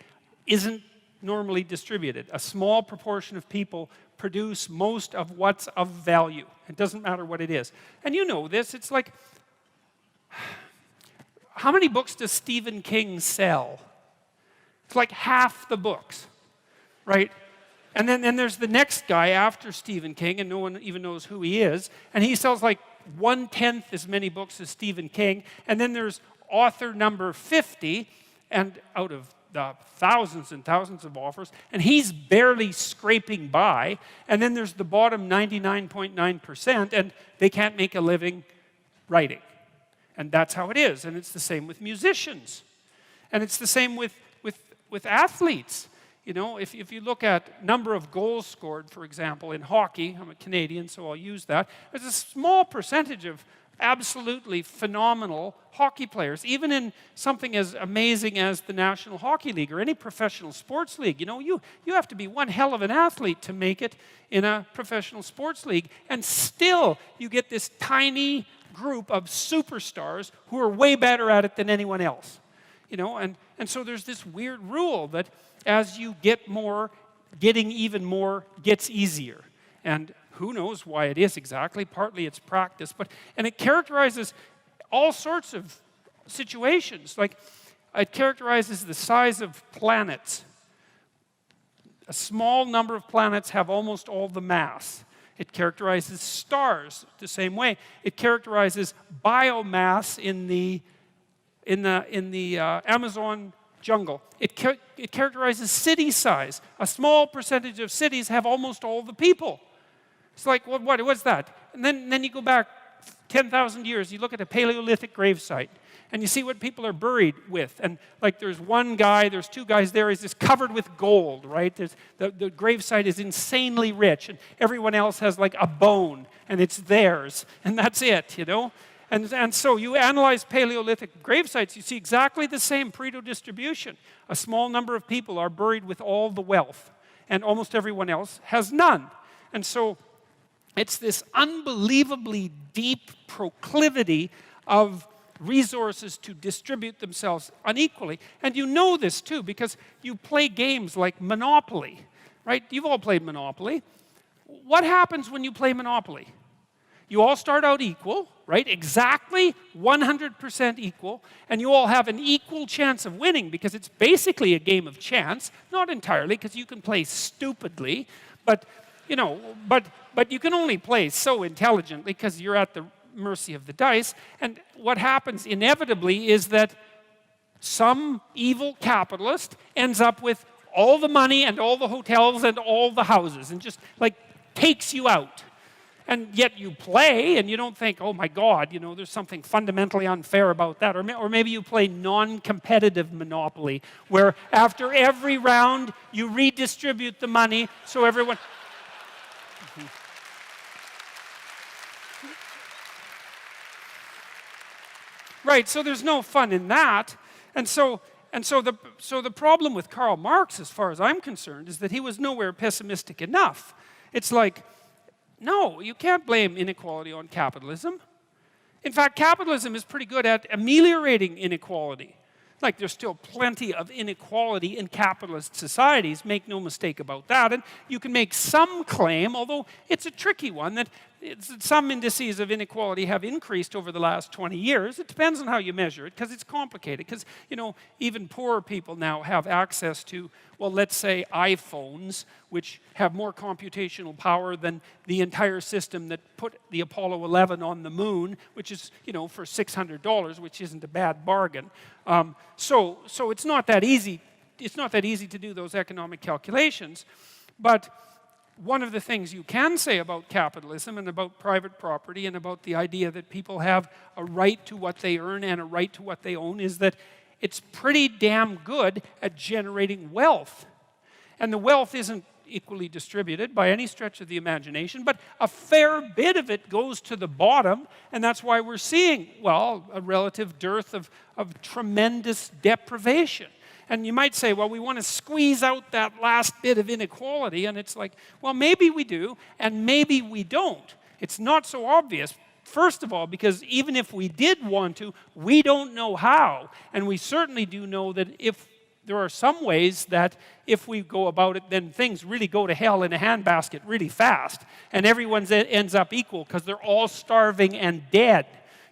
isn't normally distributed. A small proportion of people produce most of what's of value. It doesn't matter what it is. And you know this, it's like, how many books does Stephen King sell? It's like half the books, right? And then there's the next guy after Stephen King, and no one even knows who he is, and he sells like 1/10 as many books as Stephen King, and then there's author number 50, and out of the thousands and thousands of offers, and he's barely scraping by, and then there's the bottom 99.9%, and they can't make a living writing. And that's how it is, and it's the same with musicians. And it's the same with athletes. You know, if you look at number of goals scored, for example, in hockey, I'm a Canadian, so I'll use that, there's a small percentage of absolutely phenomenal hockey players, even in something as amazing as the National Hockey League or any professional sports league. You know, you have to be one hell of an athlete to make it in a professional sports league, and still you get this tiny group of superstars who are way better at it than anyone else. You know, and so there's this weird rule that as you get more, getting even more gets easier. And who knows why it is exactly? Partly it's practice, and it characterizes all sorts of situations. Like, it characterizes the size of planets. A small number of planets have almost all the mass. It characterizes stars the same way. It characterizes biomass in the Amazon jungle. It characterizes city size. A small percentage of cities have almost all the people. It's like, what's that? And then you go back 10,000 years, you look at a Paleolithic gravesite, and you see what people are buried with. And like there's one guy, there's two guys there, he's just covered with gold, right? The gravesite is insanely rich, and everyone else has like a bone, and it's theirs, and that's it, you know? And so you analyze Paleolithic gravesites, you see exactly the same Pareto distribution. A small number of people are buried with all the wealth, and almost everyone else has none. And so it's this unbelievably deep proclivity of resources to distribute themselves unequally. And you know this too, because you play games like Monopoly, right? You've all played Monopoly. What happens when you play Monopoly? You all start out equal, right? Exactly 100% equal, and you all have an equal chance of winning because it's basically a game of chance. Not entirely, because you can play stupidly, but you know, but you can only play so intelligently because you're at the mercy of the dice. And what happens inevitably is that some evil capitalist ends up with all the money and all the hotels and all the houses and just like takes you out. And yet you play and you don't think, oh my God, you know, there's something fundamentally unfair about that. Or maybe you play non-competitive Monopoly, where after every round you redistribute the money so everyone... Right, so there's no fun in that. And so And so the problem with Karl Marx, as far as I'm concerned, is that he was nowhere pessimistic enough. It's like, no, you can't blame inequality on capitalism. In fact, capitalism is pretty good at ameliorating inequality. Like, there's still plenty of inequality in capitalist societies, make no mistake about that. And you can make some claim, although it's a tricky one, that some indices of inequality have increased over the last 20 years. It depends on how you measure it, because it's complicated. Because, you know, even poorer people now have access to, well, let's say iPhones, which have more computational power than the entire system that put the Apollo 11 on the moon, which is, you know, for $600, which isn't a bad bargain. So it's not that easy. It's not that easy to do those economic calculations. But one of the things you can say about capitalism and about private property and about the idea that people have a right to what they earn and a right to what they own is that it's pretty damn good at generating wealth. And the wealth isn't equally distributed by any stretch of the imagination, but a fair bit of it goes to the bottom, and that's why we're seeing, well, a relative dearth of tremendous deprivation. And you might say, well, we want to squeeze out that last bit of inequality, and it's like, well, maybe we do, and maybe we don't. It's not so obvious. First of all, because even if we did want to, we don't know how. And we certainly do know that if there are some ways that if we go about it, then things really go to hell in a handbasket really fast. And everyone ends up equal because they're all starving and dead.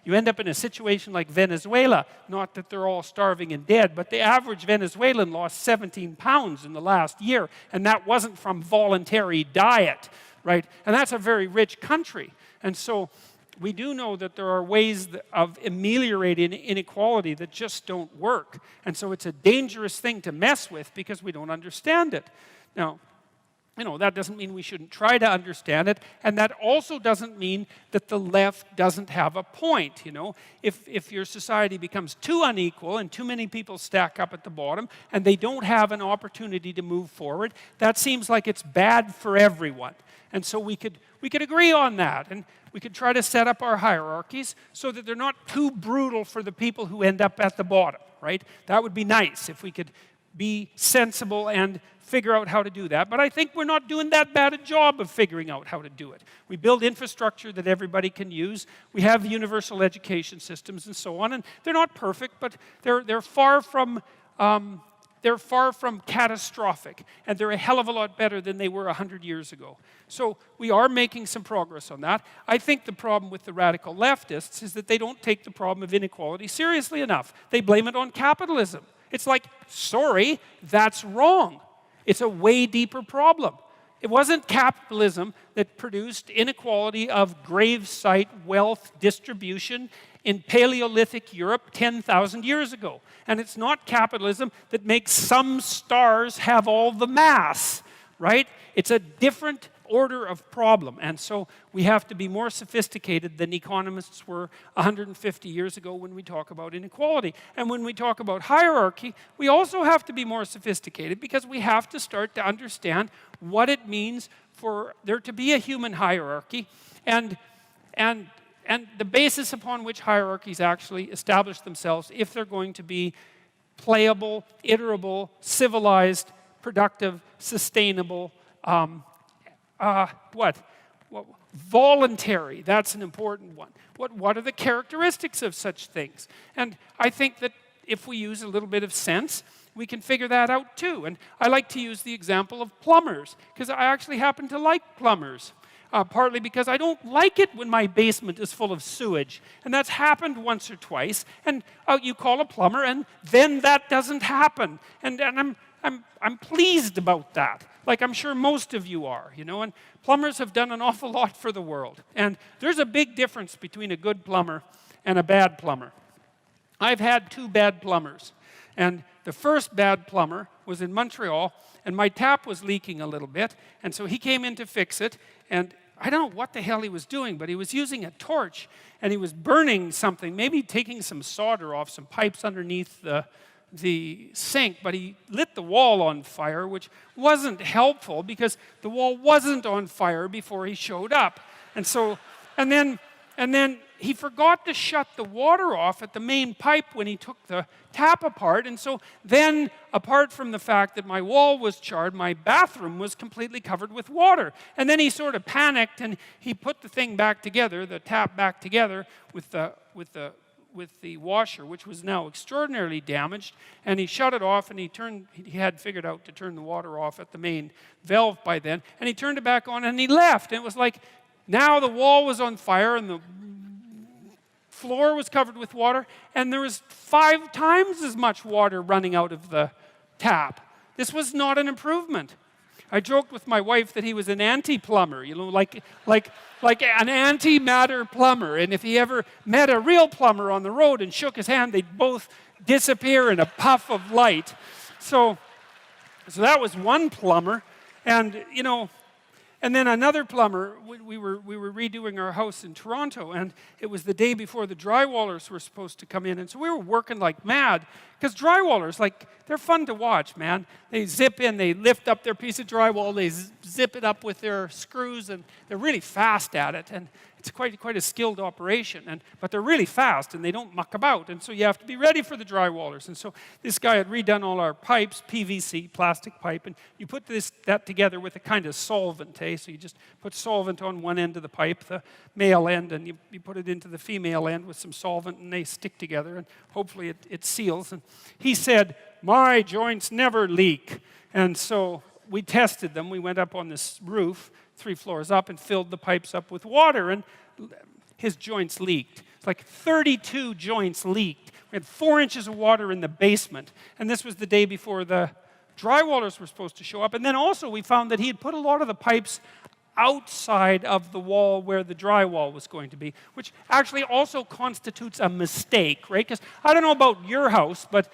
You end up in a situation like Venezuela, not that they're all starving and dead, but the average Venezuelan lost 17 pounds in the last year, and that wasn't from voluntary diet, right? And that's a very rich country. And so we do know that there are ways of ameliorating inequality that just don't work. And so it's a dangerous thing to mess with because we don't understand it. Now, you know, that doesn't mean we shouldn't try to understand it, and that also doesn't mean that the left doesn't have a point, you know. If your society becomes too unequal and too many people stack up at the bottom and they don't have an opportunity to move forward, that seems like it's bad for everyone. And so we could agree on that, and we could try to set up our hierarchies so that they're not too brutal for the people who end up at the bottom, right? That would be nice if we could be sensible and figure out how to do that. But I think we're not doing that bad a job of figuring out how to do it. We build infrastructure that everybody can use. We have universal education systems and so on. And they're not perfect, but they're far from catastrophic. And they're a hell of a lot better than they were 100 years ago. So we are making some progress on that. I think the problem with the radical leftists is that they don't take the problem of inequality seriously enough. They blame it on capitalism. It's like, sorry, that's wrong. It's a way deeper problem. It wasn't capitalism that produced inequality of gravesite wealth distribution in Paleolithic Europe 10,000 years ago. And it's not capitalism that makes some stars have all the mass, right? It's a different order of problem. And so we have to be more sophisticated than economists were 150 years ago when we talk about inequality. And when we talk about hierarchy, we also have to be more sophisticated because we have to start to understand what it means for there to be a human hierarchy and the basis upon which hierarchies actually establish themselves if they're going to be playable, iterable, civilized, productive, sustainable, voluntary, that's an important one. What are the characteristics of such things? And I think that if we use a little bit of sense, we can figure that out too. And I like to use the example of plumbers, because I actually happen to like plumbers. Partly because I don't like it when my basement is full of sewage. And that's happened once or twice. And you call a plumber, and then that doesn't happen. And I'm pleased about that. Like I'm sure most of you are, you know, and plumbers have done an awful lot for the world. And there's a big difference between a good plumber and a bad plumber. I've had 2 bad plumbers. And the first bad plumber was in Montreal, and my tap was leaking a little bit. And so he came in to fix it, and I don't know what the hell he was doing, but he was using a torch, and he was burning something, maybe taking some solder off some pipes underneath the sink, but he lit the wall on fire, which wasn't helpful because the wall wasn't on fire before he showed up. And then And then he forgot to shut the water off at the main pipe when he took the tap apart. And so then, apart from the fact that my wall was charred, my bathroom was completely covered with water. And then he sort of panicked and he put the thing back together, the tap back together with the washer, which was now extraordinarily damaged. And he shut it off, and he had figured out to turn the water off at the main valve by then. And he turned it back on and he left. And it was like, now the wall was on fire and the floor was covered with water, and there was 5 times as much water running out of the tap. This was not an improvement. I joked with my wife that he was an anti-plumber, like an antimatter plumber. And if he ever met a real plumber on the road and shook his hand, they'd both disappear in a puff of light. So that was one plumber, and and then another plumber. We were redoing our house in Toronto, and it was the day before the drywallers were supposed to come in, and so we were working like mad, because drywallers, they're fun to watch, man. They zip in, they lift up their piece of drywall, they zip it up with their screws, and they're really fast at it, and it's quite a skilled operation, but they're really fast, and they don't muck about, and so you have to be ready for the drywallers. And so this guy had redone all our pipes, PVC, plastic pipe, and you put that together with a kind of solvent, so you just put solvent on one end of the pipe, the male end, and you put it into the female end with some solvent, and they stick together, and hopefully it seals. And he said, "My joints never leak." And so we tested them. We went up on this roof, 3 floors up, and filled the pipes up with water, and his joints leaked. It's like 32 joints leaked. We had 4 inches of water in the basement, and this was the day before the drywallers were supposed to show up. And then also we found that he had put a lot of the pipes outside of the wall where the drywall was going to be, which actually also constitutes a mistake, right? Because I don't know about your house, but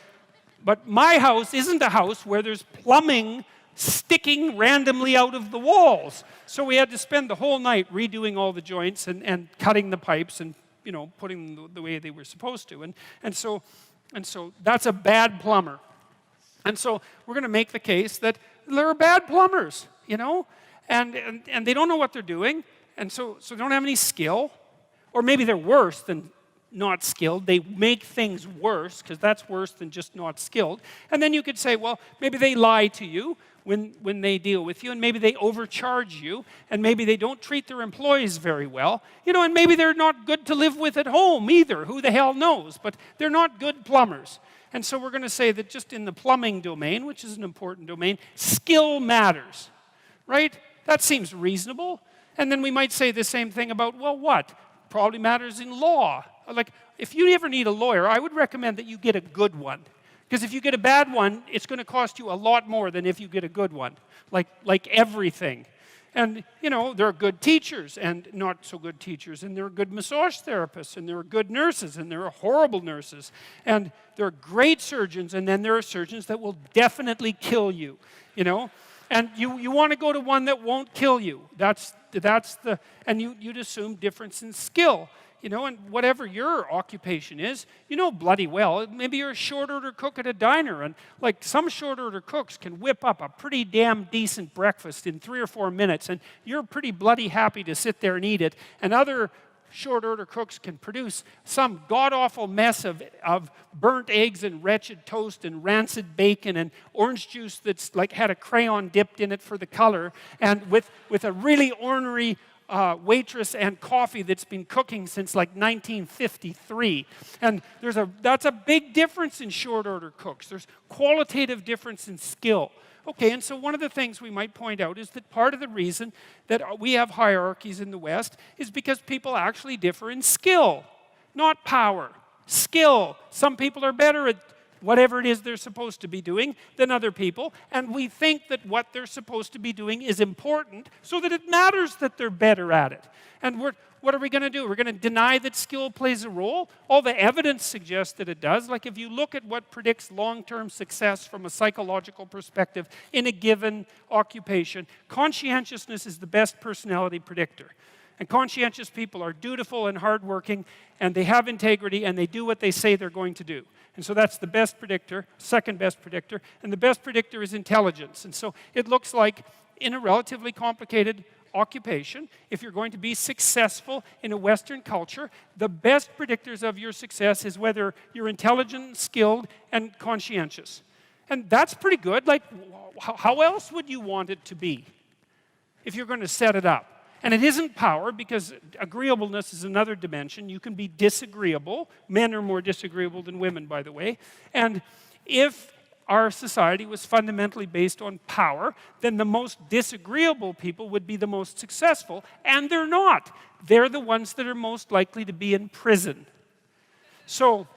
my house isn't a house where there's plumbing sticking randomly out of the walls. So we had to spend the whole night redoing all the joints and cutting the pipes and putting them the way they were supposed to. And so that's a bad plumber. And so we're going to make the case that there are bad plumbers, and they don't know what they're doing, and so they don't have any skill, or maybe they're worse than not skilled. They make things worse, because that's worse than just not skilled. And then you could say, well, maybe they lie to you when they deal with you, and maybe they overcharge you, and maybe they don't treat their employees very well, and maybe they're not good to live with at home either. Who the hell knows? But they're not good plumbers. And so we're going to say that just in the plumbing domain, which is an important domain, skill matters, right? That seems reasonable. And then we might say the same thing about, well, what? Probably matters in law. Like, if you ever need a lawyer, I would recommend that you get a good one. Because if you get a bad one, it's going to cost you a lot more than if you get a good one, like everything. And, there are good teachers and not so good teachers, and there are good massage therapists, and there are good nurses, and there are horrible nurses, and there are great surgeons, and then there are surgeons that will definitely kill you, And you want to go to one that won't kill you. And you'd assume difference in skill. And whatever your occupation is, bloody well, maybe you're a short order cook at a diner, and some short order cooks can whip up a pretty damn decent breakfast in 3 or 4 minutes, and you're pretty bloody happy to sit there and eat it, and other short order cooks can produce some god-awful mess of burnt eggs and wretched toast and rancid bacon and orange juice that's had a crayon dipped in it for the color, and with a really ornery waitress and coffee that's been cooking since 1953. And that's a big difference in short order cooks. There's qualitative difference in skill. Okay, and so one of the things we might point out is that part of the reason that we have hierarchies in the West is because people actually differ in skill, not power. Skill. Some people are better at whatever it is they're supposed to be doing than other people, and we think that what they're supposed to be doing is important so that it matters that they're better at it. And what are we going to do? We're going to deny that skill plays a role? All the evidence suggests that it does. If you look at what predicts long-term success from a psychological perspective in a given occupation, conscientiousness is the best personality predictor. And conscientious people are dutiful and hardworking, and they have integrity, and they do what they say they're going to do. And so that's the best predictor, second best predictor, and the best predictor is intelligence. And so it looks like in a relatively complicated occupation, if you're going to be successful in a Western culture, the best predictors of your success is whether you're intelligent, skilled, and conscientious. And that's pretty good. Like, how else would you want it to be if you're going to set it up? And it isn't power, because agreeableness is another dimension. You can be disagreeable. Men are more disagreeable than women, by the way. And if our society was fundamentally based on power, then the most disagreeable people would be the most successful, and they're not. They're the ones that are most likely to be in prison. So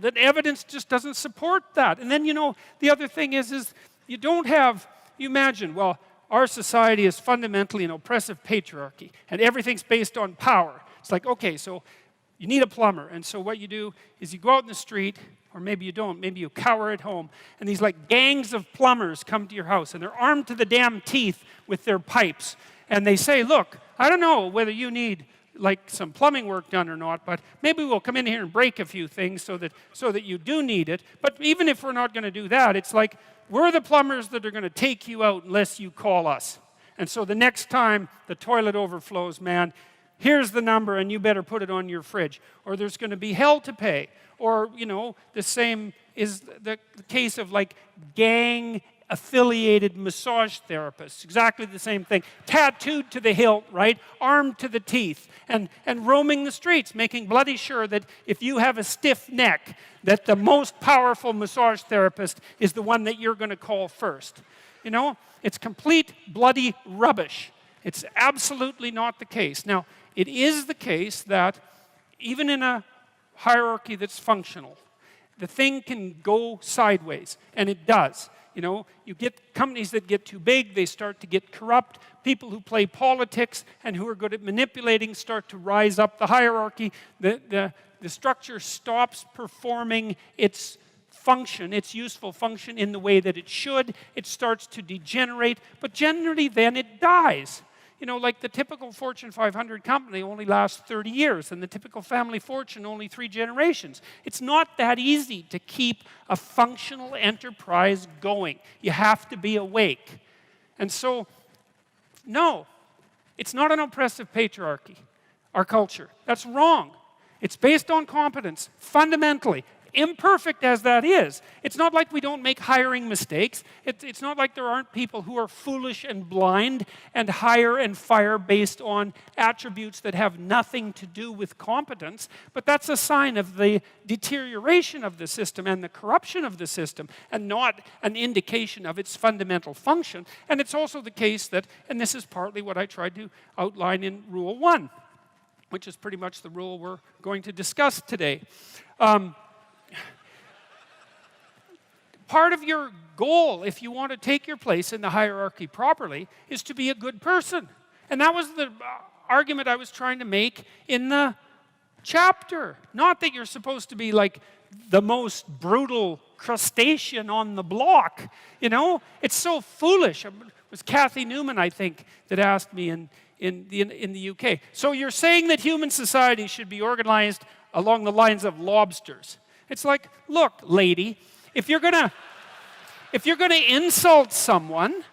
that evidence just doesn't support that. And then, you know, the other thing is you don't have, you imagine, well, our society is fundamentally an oppressive patriarchy, and everything's based on power. It's like, okay, so you need a plumber, and so what you do is you go out in the street, or maybe you don't, maybe you cower at home, and these like gangs of plumbers come to your house, and they're armed to the damn teeth with their pipes, and they say, look, I don't know whether you need like some plumbing work done or not, but maybe we'll come in here and break a few things so that you do need it. But even if we're not going to do that, it's like, we're the plumbers that are going to take you out unless you call us. And so the next time the toilet overflows, man, here's the number and you better put it on your fridge. Or there's going to be hell to pay. Or, you know, the same is the case of like gang-affiliated massage therapists. Exactly the same thing. Tattooed to the hilt, right? Armed to the teeth. And roaming the streets, making bloody sure that if you have a stiff neck, that the most powerful massage therapist is the one that you're going to call first. You know, it's complete bloody rubbish. It's absolutely not the case. Now, it is the case that even in a hierarchy that's functional, the thing can go sideways, and it does. You know, you get companies that get too big, they start to get corrupt. People who play politics and who are good at manipulating start to rise up the hierarchy. The structure stops performing its function, its useful function in the way that it should. It starts to degenerate, but generally then it dies. You know, like the typical Fortune 500 company only lasts 30 years, and the typical family fortune only 3 generations. It's not that easy to keep a functional enterprise going. You have to be awake. And so, no, it's not an oppressive patriarchy, our culture. That's wrong. It's based on competence, fundamentally. Imperfect as that is. It's not like we don't make hiring mistakes. It's not like there aren't people who are foolish and blind and hire and fire based on attributes that have nothing to do with competence. But that's a sign of the deterioration of the system and the corruption of the system, and not an indication of its fundamental function. And it's also the case that, and this is partly what I tried to outline in Rule 1, which is pretty much the rule we're going to discuss today. Part of your goal, if you want to take your place in the hierarchy properly, is to be a good person. And that was the argument I was trying to make in the chapter. Not that you're supposed to be like the most brutal crustacean on the block. You know, it's so foolish. It was Kathy Newman, I think, that asked me in the UK. So you're saying that human society should be organized along the lines of lobsters. It's like, look, lady, if you're gonna insult someone,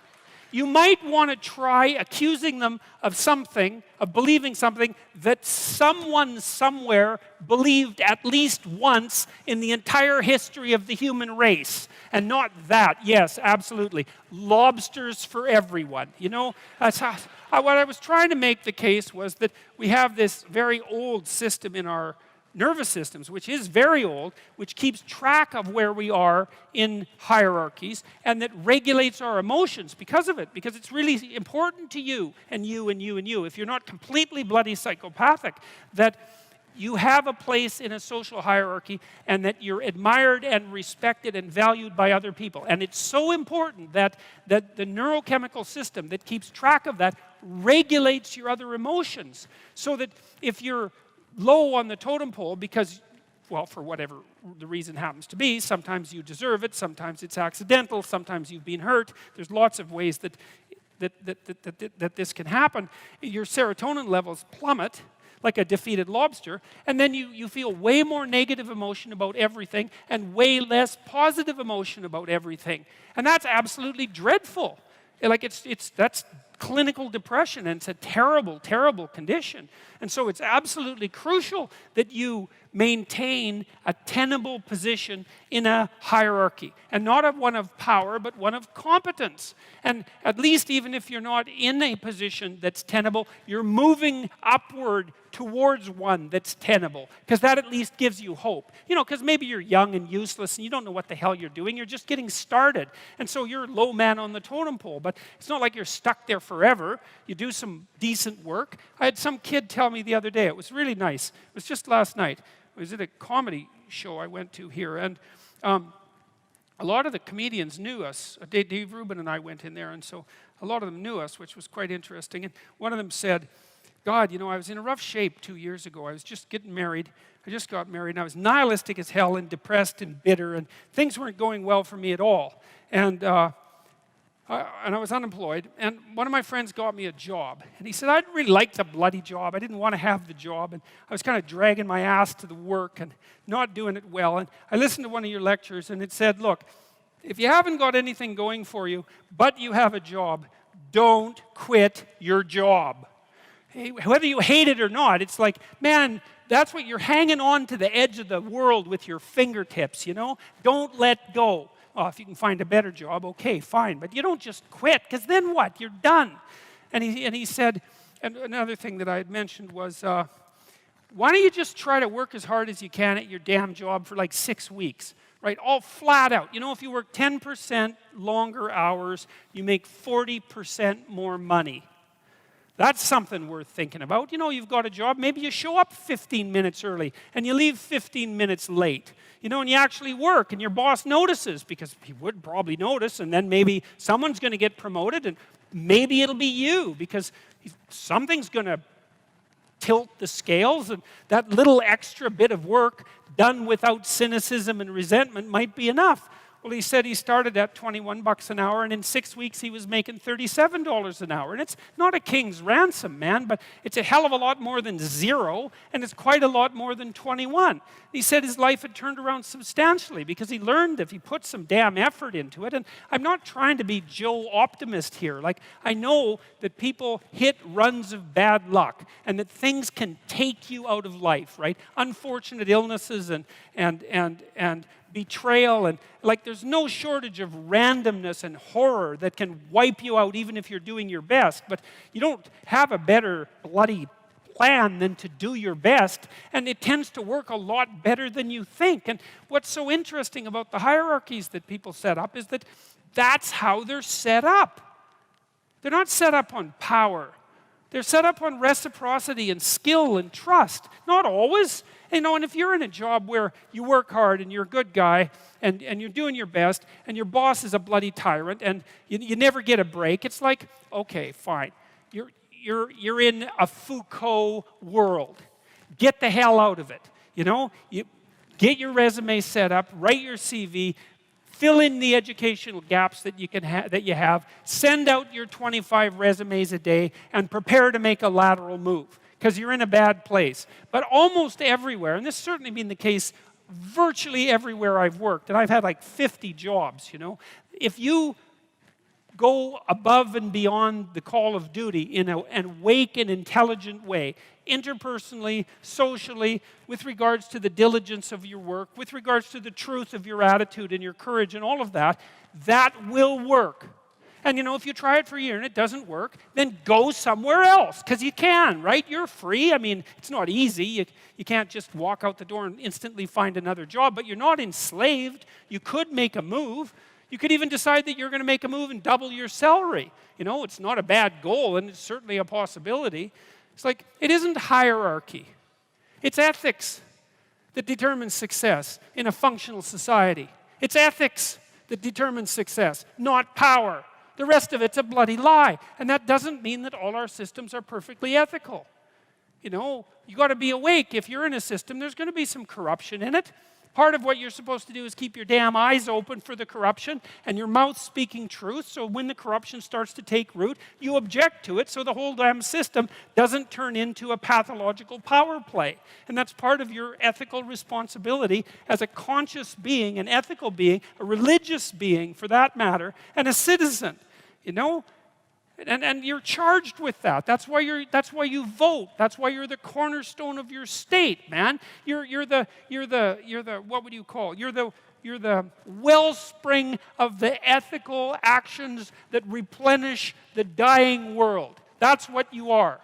you might want to try accusing them of something, of believing something that someone somewhere believed at least once in the entire history of the human race. And not that, yes, absolutely. Lobsters for everyone. You know, that's how, what I was trying to make the case was that we have this very old system in our nervous systems, which is very old, which keeps track of where we are in hierarchies, and that regulates our emotions because of it, because it's really important to you, and you, and you, and you, if you're not completely bloody psychopathic, that you have a place in a social hierarchy, and that you're admired and respected and valued by other people. And it's so important that the neurochemical system that keeps track of that regulates your other emotions, so that if you're low on the totem pole because, well, for whatever the reason happens to be, sometimes you deserve it, sometimes it's accidental, sometimes you've been hurt. There's lots of ways that this can happen. Your serotonin levels plummet like a defeated lobster, and then you feel way more negative emotion about everything and way less positive emotion about everything. And that's absolutely dreadful. Like that's clinical depression, and it's a terrible, terrible condition. And so it's absolutely crucial that you maintain a tenable position in a hierarchy, and not one of power, but one of competence. And at least even if you're not in a position that's tenable, you're moving upward towards one that's tenable, because that at least gives you hope. You know, because maybe you're young and useless and you don't know what the hell you're doing. You're just getting started. And so you're low man on the totem pole. But it's not like you're stuck there forever. You do some decent work. I had some kid tell me the other day, it was really nice. It was just last night. It was at a comedy show I went to here. And a lot of the comedians knew us. Dave Rubin and I went in there. And so a lot of them knew us, which was quite interesting. And one of them said, God, you know, I was in a rough shape 2 years ago. I was just getting married. I just got married, and I was nihilistic as hell and depressed and bitter, and things weren't going well for me at all. And I was unemployed, and one of my friends got me a job. And he said, I didn't really like the bloody job. I didn't want to have the job, and I was kind of dragging my ass to the work and not doing it well. And I listened to one of your lectures, and it said, look, if you haven't got anything going for you, but you have a job, don't quit your job. Whether you hate it or not, it's like, man, that's what you're hanging on to the edge of the world with your fingertips, you know? Don't let go. Oh, if you can find a better job, okay, fine. But you don't just quit, because then what? You're done. And he said, and another thing that I had mentioned was, why don't you just try to work as hard as you can at your damn job for like 6 weeks, right? All flat out. You know, if you work 10% longer hours, you make 40% more money. That's something worth thinking about. You know, you've got a job, maybe you show up 15 minutes early and you leave 15 minutes late. You know, and you actually work and your boss notices, because he would probably notice, and then maybe someone's going to get promoted, and maybe it'll be you, because something's going to tilt the scales, and that little extra bit of work done without cynicism and resentment might be enough. Well, he said he started at 21 bucks an hour, and in 6 weeks he was making $37 an hour. And it's not a king's ransom, man, but it's a hell of a lot more than zero, and it's quite a lot more than 21. He said his life had turned around substantially because he learned if he put some damn effort into it. And I'm not trying to be Joe Optimist here. Like, I know that people hit runs of bad luck and that things can take you out of life, right? Unfortunate illnesses and betrayal, and like there's no shortage of randomness and horror that can wipe you out even if you're doing your best. But you don't have a better bloody plan than to do your best, and it tends to work a lot better than you think. And what's so interesting about the hierarchies that people set up is that that's how they're set up. They're not set up on power. They're set up on reciprocity and skill and trust. Not always. You know, and if you're in a job where you work hard and you're a good guy and you're doing your best and your boss is a bloody tyrant and you never get a break, it's like, okay, fine. You're in a Foucault world. Get the hell out of it. You know, you get your resume set up, write your CV, fill in the educational gaps that you have, send out your 25 resumes a day, and prepare to make a lateral move, because you're in a bad place. But almost everywhere, and this has certainly been the case virtually everywhere I've worked, and I've had like 50 jobs, you know, if you go above and beyond the call of duty in an awake and intelligent way, interpersonally, socially, with regards to the diligence of your work, with regards to the truth of your attitude and your courage and all of that, that will work. And you know, if you try it for a year and it doesn't work, then go somewhere else, because you can, right? You're free. I mean, it's not easy. You can't just walk out the door and instantly find another job, but you're not enslaved. You could make a move. You could even decide that you're going to make a move and double your salary. You know, it's not a bad goal, and it's certainly a possibility. It's like, it isn't hierarchy. It's ethics that determines success in a functional society. It's ethics that determines success, not power. The rest of it's a bloody lie. And that doesn't mean that all our systems are perfectly ethical. You know, you got to be awake. If you're in a system, there's going to be some corruption in it. Part of what you're supposed to do is keep your damn eyes open for the corruption and your mouth speaking truth, so when the corruption starts to take root, you object to it so the whole damn system doesn't turn into a pathological power play. And that's part of your ethical responsibility as a conscious being, an ethical being, a religious being for that matter, and a citizen. You know, And you're charged with that. That's why you vote. That's why you're the cornerstone of your state, man. You're the what would you call? You're the wellspring of the ethical actions that replenish the dying world. That's what you are.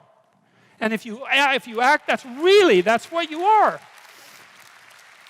And if you act, that's what you are.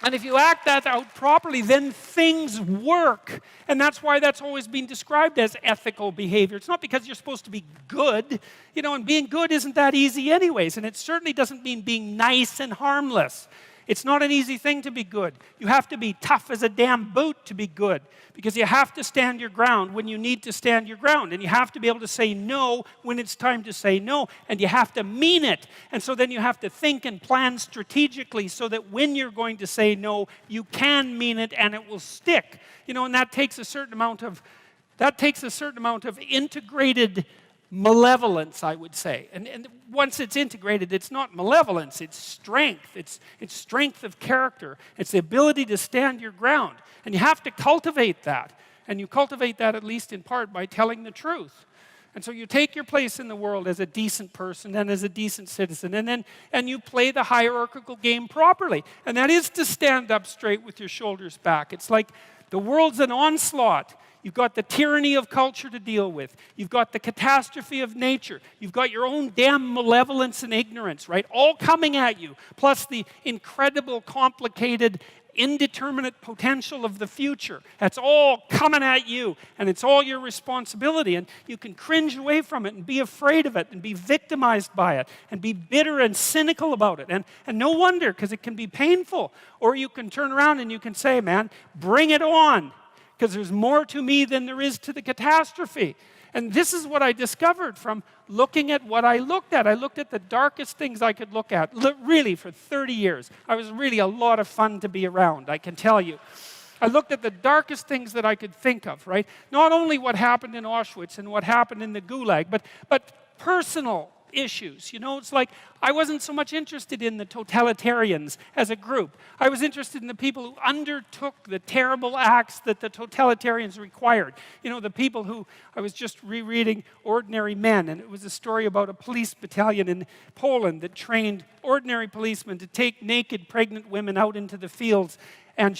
And if you act that out properly, then things work. And that's why that's always been described as ethical behavior. It's not because you're supposed to be good, and being good isn't that easy anyways. And it certainly doesn't mean being nice and harmless. It's not an easy thing to be good. You have to be tough as a damn boot to be good, because you have to stand your ground when you need to stand your ground, and you have to be able to say no when it's time to say no, and you have to mean it. And so then you have to think and plan strategically so that when you're going to say no, you can mean it and it will stick. And that takes a certain amount of integrated malevolence, I would say. And once it's integrated, it's not malevolence, it's strength. It's strength of character. It's the ability to stand your ground. And you have to cultivate that. And you cultivate that at least in part by telling the truth. And so you take your place in the world as a decent person and as a decent citizen, and you play the hierarchical game properly. And that is to stand up straight with your shoulders back. It's like the world's an onslaught. You've got the tyranny of culture to deal with. You've got the catastrophe of nature. You've got your own damn malevolence and ignorance, right? All coming at you, plus the incredible, complicated, indeterminate potential of the future. That's all coming at you, and it's all your responsibility. And you can cringe away from it and be afraid of it and be victimized by it and be bitter and cynical about it. And no wonder, because it can be painful. Or you can turn around and you can say, man, bring it on, because there's more to me than there is to the catastrophe. And this is what I discovered from looking at what I looked at. I looked at the darkest things I could look at, really, for 30 years. I was really a lot of fun to be around, I can tell you. I looked at the darkest things that I could think of, right? Not only what happened in Auschwitz and what happened in the Gulag, but personal issues. It's like I wasn't so much interested in the totalitarians as a group. I was interested in the people who undertook the terrible acts that the totalitarians required. The people who, I was just rereading Ordinary Men, and it was a story about a police battalion in Poland that trained ordinary policemen to take naked pregnant women out into the fields and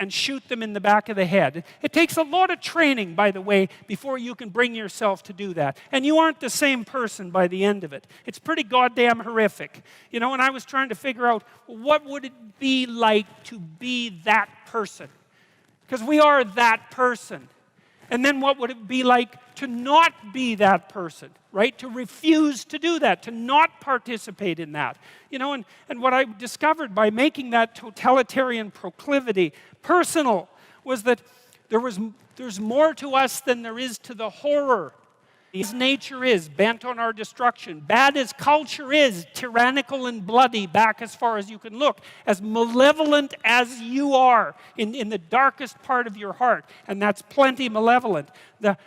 shoot them in the back of the head. It takes a lot of training, by the way, before you can bring yourself to do that. And you aren't the same person by the end of it. It's pretty goddamn horrific. And I was trying to figure out, what would it be like to be that person? Because we are that person. And then what would it be like to not be that person, right? To refuse to do that, to not participate in that. And what I discovered by making that totalitarian proclivity personal was that there's more to us than there is to the horror. As nature is, bent on our destruction, bad as culture is, tyrannical and bloody, back as far as you can look, as malevolent as you are in the darkest part of your heart, and that's plenty malevolent. The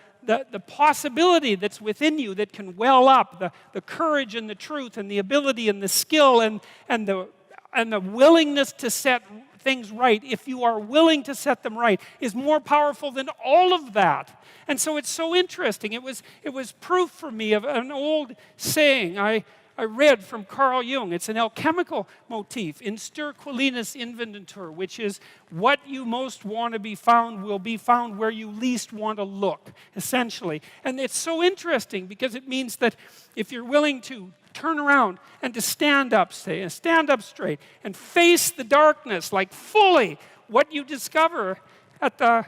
possibility that's within you that can well up, the courage and the truth and the ability and the skill and the willingness to set things right, if you are willing to set them right, is more powerful than all of that. And so it's so interesting. It was proof for me of an old saying I read from Carl Jung. It's an alchemical motif, in stir qualinus inventur, which is what you most want to be found will be found where you least want to look, essentially. And it's so interesting because it means that if you're willing to turn around and to stand up straight and face the darkness like fully, what you discover at the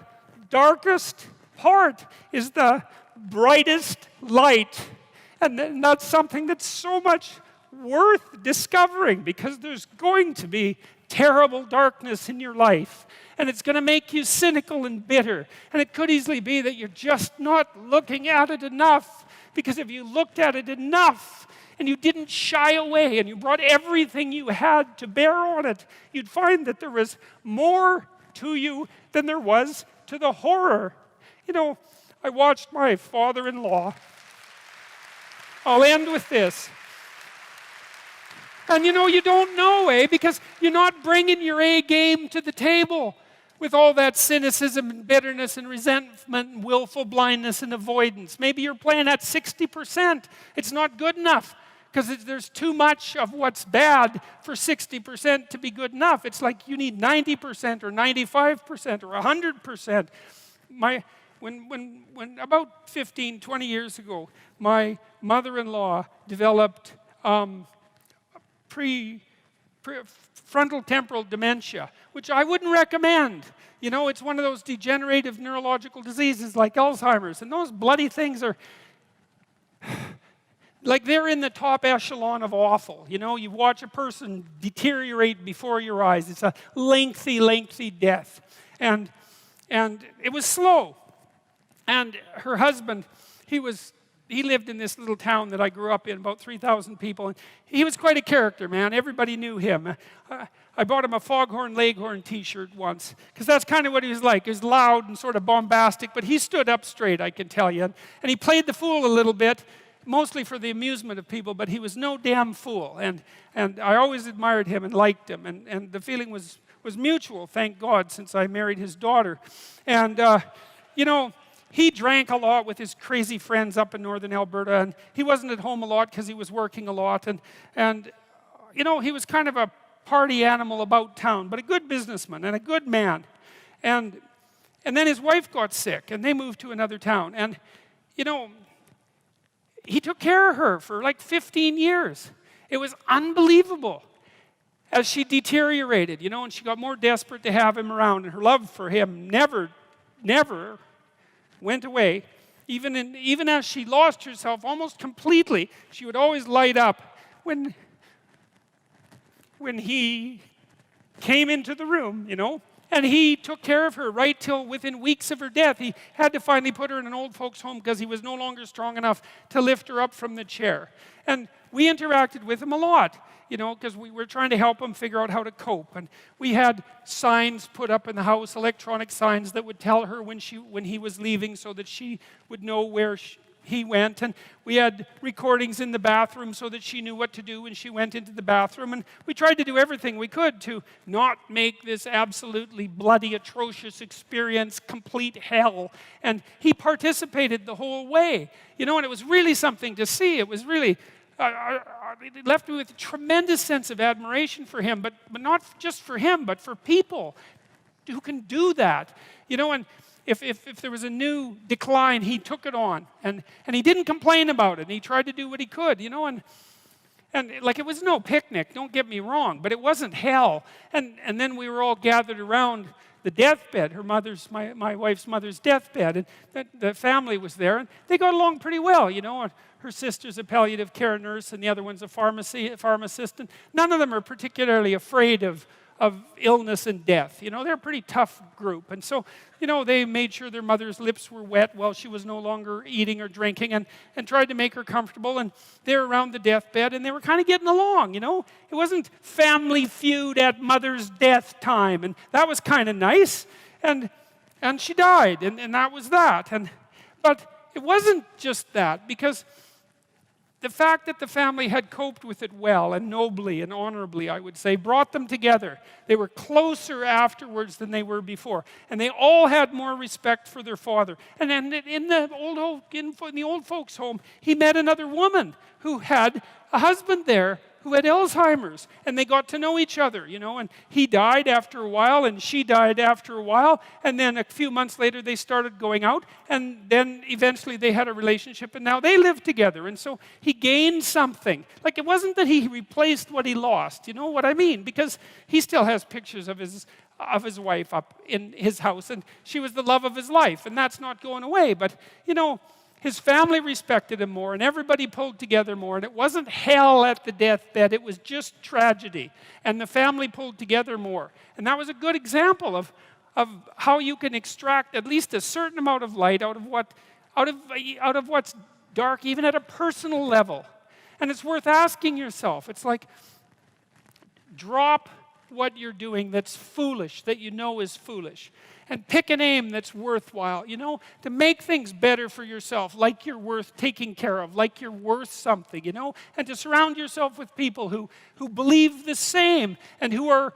darkest part is the brightest light. And that's something that's so much worth discovering, because there's going to be terrible darkness in your life. And it's going to make you cynical and bitter. And it could easily be that you're just not looking at it enough. Because if you looked at it enough and you didn't shy away and you brought everything you had to bear on it, you'd find that there was more to you than there was to the horror. I watched my father-in-law. I'll end with this. And you don't know, because you're not bringing your A game to the table. with all that cynicism and bitterness and resentment and willful blindness and avoidance. Maybe you're playing at 60%. It's not good enough because there's too much of what's bad for 60% to be good enough. It's like you need 90% or 95% or 100%. When about 15, 20 years ago, my mother-in-law developed frontal temporal dementia, which I wouldn't recommend. You know, it's one of those degenerative neurological diseases like Alzheimer's, and those bloody things are like they're in the top echelon of awful. You know, you watch a person deteriorate before your eyes. It's a lengthy, lengthy death. And it was slow. And her husband, he lived in this little town that I grew up in, about 3,000 people. And he was quite a character, man. Everybody knew him. I bought him a Foghorn Leghorn t-shirt once, because that's kind of what he was like. He was loud and sort of bombastic, but he stood up straight, I can tell you. And he played the fool a little bit, mostly for the amusement of people, but he was no damn fool. And I always admired him and liked him. And the feeling was mutual, thank God, since I married his daughter. And, you know, he drank a lot with his crazy friends up in northern Alberta, and he wasn't at home a lot because he was working a lot. And you know, he was kind of a party animal about town, but a good businessman and a good man. And then his wife got sick, and they moved to another town. And, you know, he took care of her for like 15 years. It was unbelievable as she deteriorated, you know, and she got more desperate to have him around, and her love for him never went away. Even as she lost herself almost completely, she would always light up when he came into the room, you know. And he took care of her right till within weeks of her death. He had to finally put her in an old folks' home because he was no longer strong enough to lift her up from the chair. And we interacted with him a lot, you know, because we were trying to help him figure out how to cope. And we had signs put up in the house, electronic signs that would tell her when he was leaving so that she would know where he went. And we had recordings in the bathroom so that she knew what to do when she went into the bathroom. And we tried to do everything we could to not make this absolutely bloody, atrocious experience complete hell. And he participated the whole way. You know, and it was really something to see. It was really... it left me with a tremendous sense of admiration for him, but not just for him, but for people who can do that. You know, and if there was a new decline, he took it on, and he didn't complain about it, and he tried to do what he could, you know, and like it was no picnic, don't get me wrong, but it wasn't hell. And then we were all gathered around the deathbed, my wife's mother's deathbed, and the family was there, and they got along pretty well, you know. Her sister's a palliative care nurse, and the other one's a pharmacist, and none of them are particularly afraid of illness and death. You know, they're a pretty tough group. And so, you know, they made sure their mother's lips were wet while she was no longer eating or drinking, and tried to make her comfortable. And they were around the deathbed, and they were kind of getting along, you know. It wasn't family feud at mother's death time, and that was kind of nice. And she died, and that was that. But it wasn't just that, because the fact that the family had coped with it well and nobly and honorably, I would say, brought them together. They were closer afterwards than they were before. And they all had more respect for their father. And then in the old folks' home, he met another woman who had a husband there who had Alzheimer's, and they got to know each other, you know, and he died after a while, and she died after a while, and then a few months later they started going out, and then eventually they had a relationship, and now they live together, and so he gained something. Like, it wasn't that he replaced what he lost, you know what I mean? Because he still has pictures of his wife up in his house, and she was the love of his life, and that's not going away, but, you know, his family respected him more, and everybody pulled together more, and it wasn't hell at the deathbed, it was just tragedy, and the family pulled together more. And that was a good example of how you can extract at least a certain amount of light out of what's dark, even at a personal level. And it's worth asking yourself. It's like, drop what you're doing that's foolish, that you know is foolish, and pick an aim that's worthwhile, you know, to make things better for yourself, like you're worth taking care of, like you're worth something, you know, and to surround yourself with people who believe the same and who are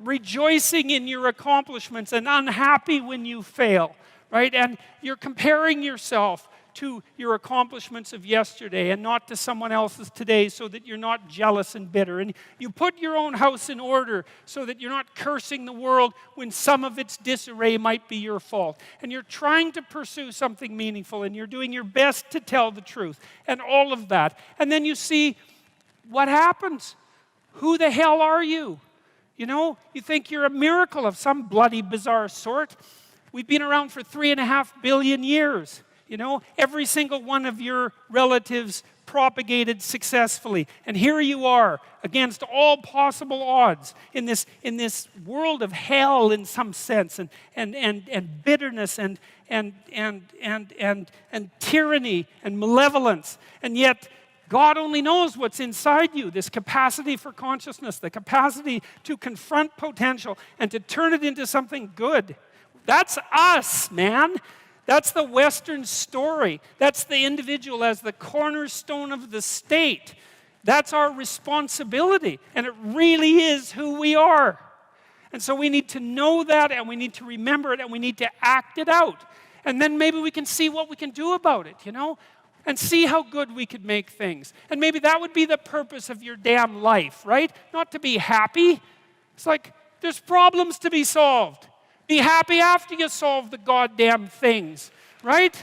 rejoicing in your accomplishments and unhappy when you fail, right? And you're comparing yourself to your accomplishments of yesterday and not to someone else's today, so that you're not jealous and bitter. And you put your own house in order so that you're not cursing the world when some of its disarray might be your fault. And you're trying to pursue something meaningful, and you're doing your best to tell the truth and all of that. And then you see what happens. Who the hell are you? You know, you think you're a miracle of some bloody bizarre sort. We've been around for 3.5 billion years. You know, every single one of your relatives propagated successfully. And here you are, against all possible odds, in this world of hell in some sense, and bitterness and tyranny and malevolence. And yet, God only knows what's inside you, this capacity for consciousness, the capacity to confront potential and to turn it into something good. That's us, man. That's the Western story. That's the individual as the cornerstone of the state. That's our responsibility, and it really is who we are. And so we need to know that, and we need to remember it, and we need to act it out. And then maybe we can see what we can do about it, you know? And see how good we could make things. And maybe that would be the purpose of your damn life, right? Not to be happy. It's like, there's problems to be solved. Be happy after you solve the goddamn things, right?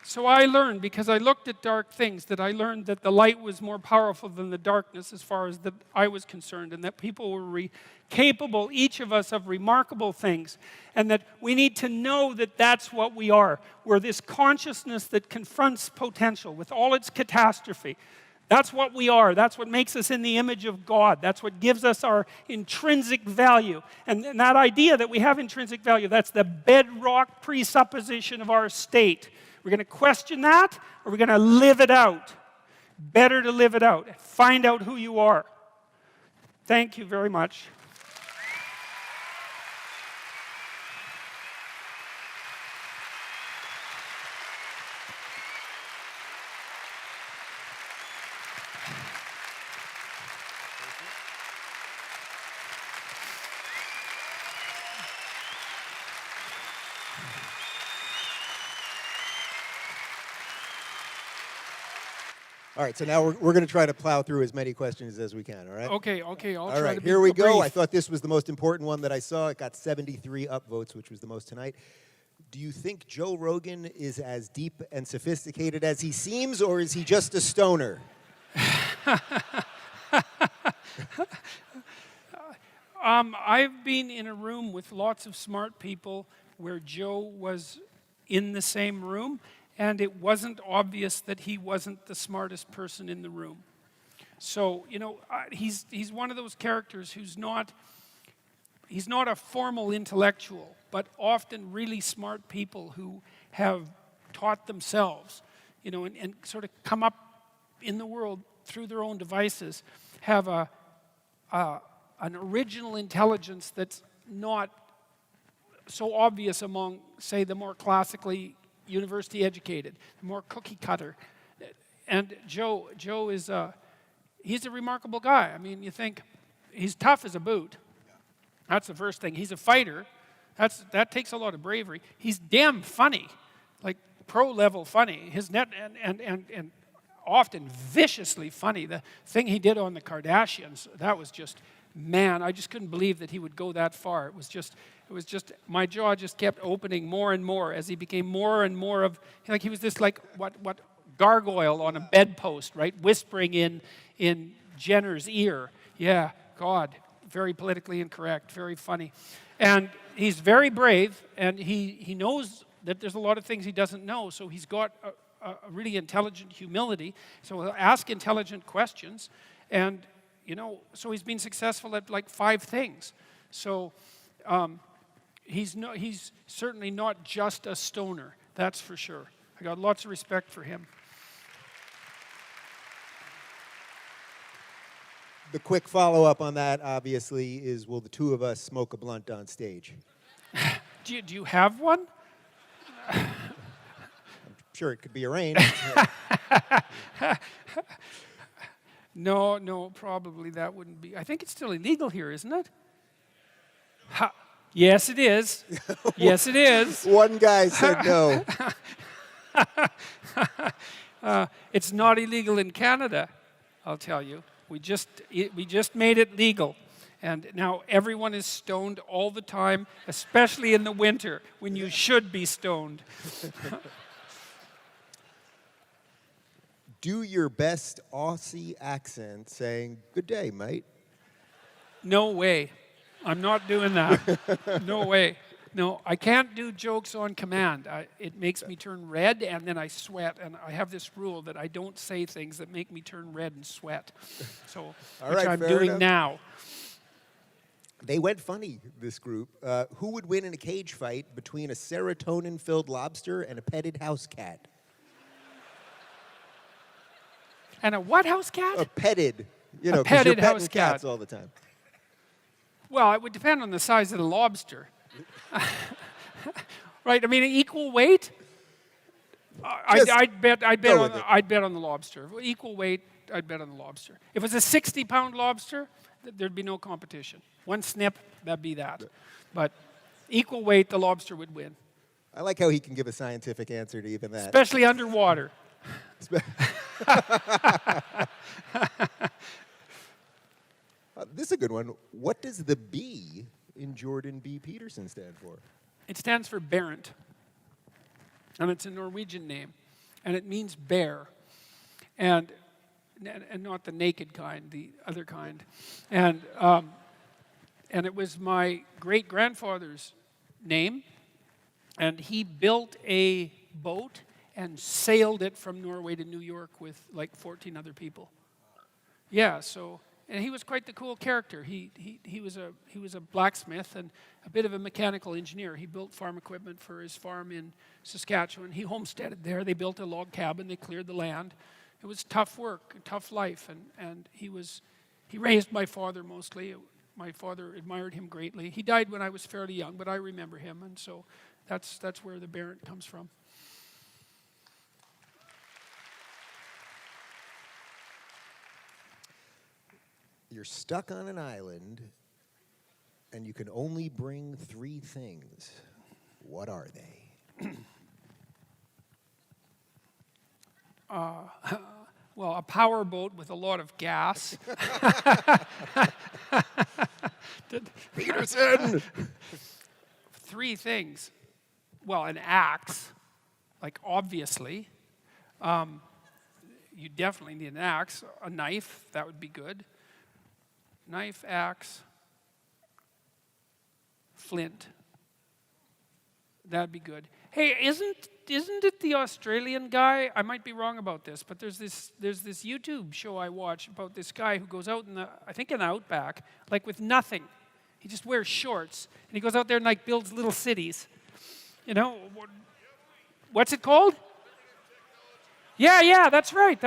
So I learned, because I looked at dark things, that I learned that the light was more powerful than the darkness as far as that I was concerned, and that people were capable, each of us, of remarkable things, and that we need to know that that's what we are. We're this consciousness that confronts potential with all its catastrophe. That's what we are. That's what makes us in the image of God. That's what gives us our intrinsic value. And that idea that we have intrinsic value, that's the bedrock presupposition of our state. We're going to question that, or we're going to live it out. Better to live it out. Find out who you are. Thank you very much. All right, so now we're going to try to plow through as many questions as we can, all right? Okay, I'll try right, to be here we go. brief. I thought this was the most important one that I saw. It got 73 upvotes, which was the most tonight. Do you think Joe Rogan is as deep and sophisticated as he seems, or is he just a stoner? I've been in a room with lots of smart people where Joe was in the same room, and it wasn't obvious that he wasn't the smartest person in the room. So, you know, he's one of those characters he's not a formal intellectual, but often really smart people who have taught themselves, you know, and sort of come up in the world through their own devices, have an original intelligence that's not so obvious among, say, the more classically university educated, the more cookie cutter. And Joe is he's a remarkable guy. I mean, you think he's tough as a boot. That's the first thing. He's a fighter. That takes a lot of bravery. He's damn funny, like pro-level funny. His net and often viciously funny. The thing he did on the Kardashians, that was just, man, I just couldn't believe that he would go that far. It was just, my jaw just kept opening more and more as he became more and more of, like he was this like, what gargoyle on a bedpost, right? Whispering in Jenner's ear. Yeah, God, very politically incorrect, very funny. And he's very brave, and he knows that there's a lot of things he doesn't know, so he's got a really intelligent humility, so he'll ask intelligent questions, and, you know, so he's been successful at like 5 things. So he's certainly not just a stoner, that's for sure. I got lots of respect for him. The quick follow-up on that, obviously, is will the two of us smoke a blunt on stage? Do you have one? I'm sure it could be arranged. No, probably that wouldn't be. I think it's still illegal here, isn't it? Yes, it is. Yes, it is. One guy said no. It's not illegal in Canada, I'll tell you. We just made it legal. And now everyone is stoned all the time, especially in the winter when you should be stoned. Do your best Aussie accent saying, "Good day, mate." No way. I'm not doing that. No way. No, I can't do jokes on command. It makes me turn red and then I sweat. And I have this rule that I don't say things that make me turn red and sweat. So, All which right, I'm fair doing enough. now. They went funny, this group. Who would win in a cage fight between a serotonin-filled lobster and a petted house cat? And a what house cat? A petted. You A know, 'cause you're petted petting house cats cat. all the time. Well, it would depend on the size of the lobster. Right? I mean, equal weight. Just I'd bet go with it. on the lobster. Equal weight, I'd bet on the lobster. If it was a 60-pound lobster, there'd be no competition. One snip, that'd be that. But equal weight, the lobster would win, I like how he can give a scientific answer to even that. especially underwater. This is a good one. What does the B in Jordan B. Peterson stand for? It stands for Barent, and it's a Norwegian name, and it means bear, and not the naked kind, the other kind, and it was my great-grandfather's name, and he built a boat and sailed it from Norway to New York with like 14 other people. Yeah, so. And he was quite the cool character. He was a blacksmith and a bit of a mechanical engineer. He built farm equipment for his farm in Saskatchewan. He homesteaded there. They built a log cabin. They cleared the land. It was tough work, a tough life, and he raised my father mostly. My father admired him greatly. He died when I was fairly young, but I remember him, and so that's where the Barent comes from. You're stuck on an island, and you can only bring 3 things. What are they? Well, a power boat with a lot of gas. Peterson! 3 things. Well, an axe, like obviously. You definitely need an axe. A knife, that would be good. Knife, axe, flint. That'd be good. Hey, isn't it the Australian guy? I might be wrong about this, but there's this YouTube show I watch about this guy who goes out in the outback, like with nothing. He just wears shorts and he goes out there and like builds little cities. You know, what's it called? Yeah, that's right.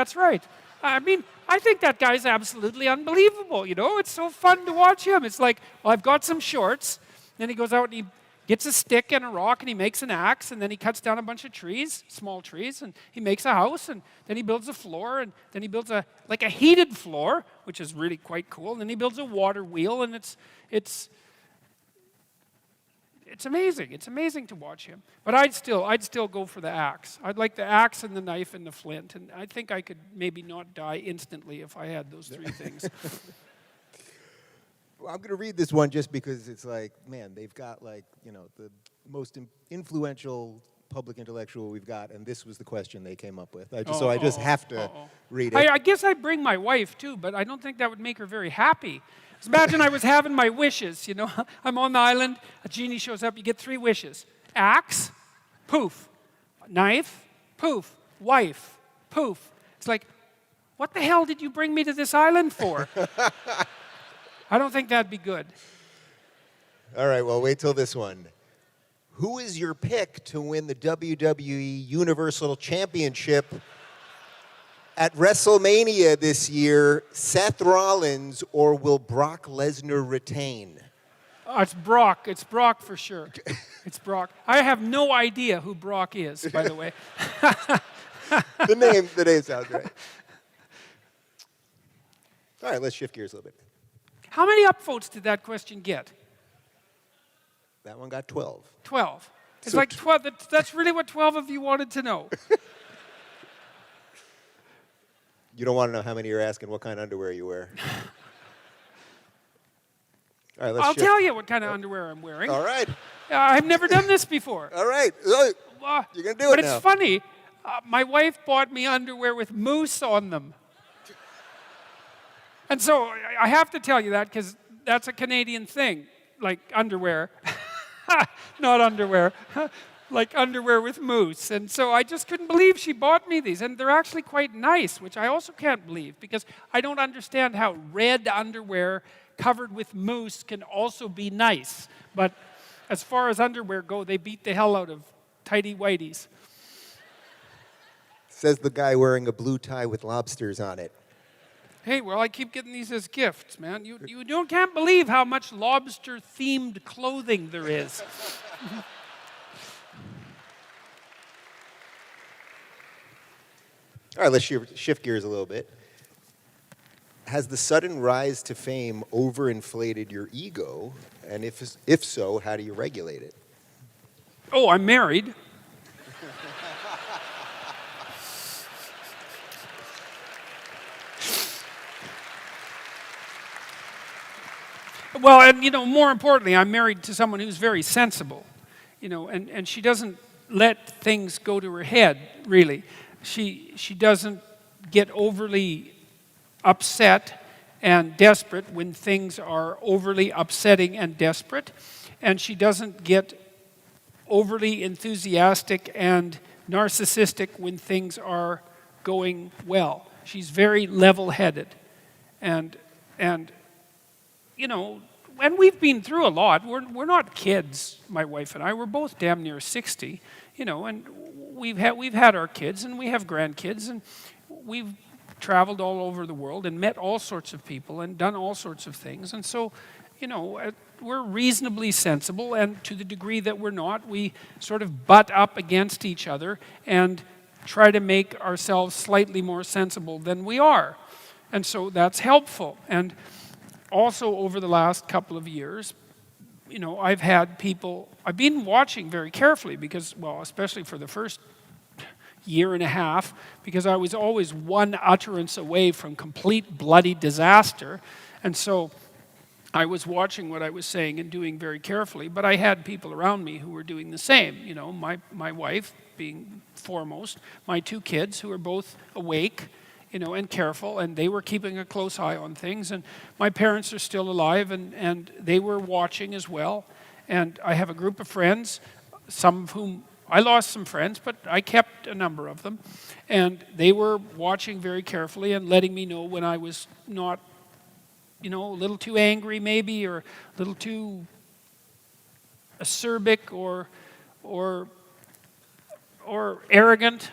I mean, I think that guy's absolutely unbelievable, you know? It's so fun to watch him. It's like, well, I've got some shorts. Then he goes out and he gets a stick and a rock and he makes an axe and then he cuts down a bunch of trees, small trees, and he makes a house and then he builds a floor and then he builds a heated floor, which is really quite cool. And then he builds a water wheel and it's amazing. It's amazing to watch him. But I'd still go for the axe. I'd like the axe and the knife and the flint. And I think I could maybe not die instantly if I had those 3 things. Well, I'm going to read this one just because it's like, man, they've got like, you know, the most influential public intellectual we've got, and this was the question they came up with. I just have to read it. I guess I'd bring my wife too, but I don't think that would make her very happy. Just imagine I was having my wishes, you know. I'm on the island, a genie shows up, you get 3 wishes. Axe, poof. Knife, poof. Wife, poof. It's like, what the hell did you bring me to this island for? I don't think that'd be good. All right, well, wait till this one. Who is your pick to win the WWE Universal Championship at WrestleMania this year? Seth Rollins or will Brock Lesnar retain? It's Brock. It's Brock for sure. It's Brock. I have no idea who Brock is, by the way. The name sounds right. All right, let's shift gears a little bit. How many upvotes did that question get? That one got 12. 12. It's So like 12. That's really what 12 of you wanted to know. You don't want to know how many you're asking what kind of underwear you wear. All right, let's I'll shift. tell you what kind of underwear I'm wearing. All right. I've never done this before. All right. You're going to do But it now. it's funny. My wife bought me underwear with moose on them. And so I have to tell you that because that's a Canadian thing, like underwear. Not underwear. Like underwear with moose. And so I just couldn't believe she bought me these. And they're actually quite nice, which I also can't believe because I don't understand how red underwear covered with moose can also be nice. But as far as underwear go, they beat the hell out of tighty-whities. Says the guy wearing a blue tie with lobsters on it. Hey, well, I keep getting these as gifts, man. You can't believe how much lobster-themed clothing there is. All right, let's shift gears a little bit. Has the sudden rise to fame overinflated your ego? And if so, how do you regulate it? Oh, I'm married. Well, and more importantly, I'm married to someone who's very sensible, and she doesn't let things go to her head, really. She doesn't get overly upset and desperate when things are overly upsetting and desperate, and she doesn't get overly enthusiastic and narcissistic when things are going well. She's very level-headed, and and we've been through a lot. We're not kids, my wife and I. We're both damn near 60, and we've had our kids and we have grandkids, and we've traveled all over the world and met all sorts of people and done all sorts of things. And so, we're reasonably sensible, and to the degree that we're not, we sort of butt up against each other and try to make ourselves slightly more sensible than we are. And so that's helpful. And also, over the last couple of years, I've been watching very carefully because, well, especially for the first year and a half, because I was always one utterance away from complete bloody disaster. And so I was watching what I was saying and doing very carefully, but I had people around me who were doing the same. My wife being foremost, my two kids who are both awake, and careful, and they were keeping a close eye on things. And my parents are still alive, and they were watching as well. And I have a group of friends, some of whom I lost some friends, but I kept a number of them. And they were watching very carefully and letting me know when I was not, a little too angry maybe, or a little too acerbic or arrogant.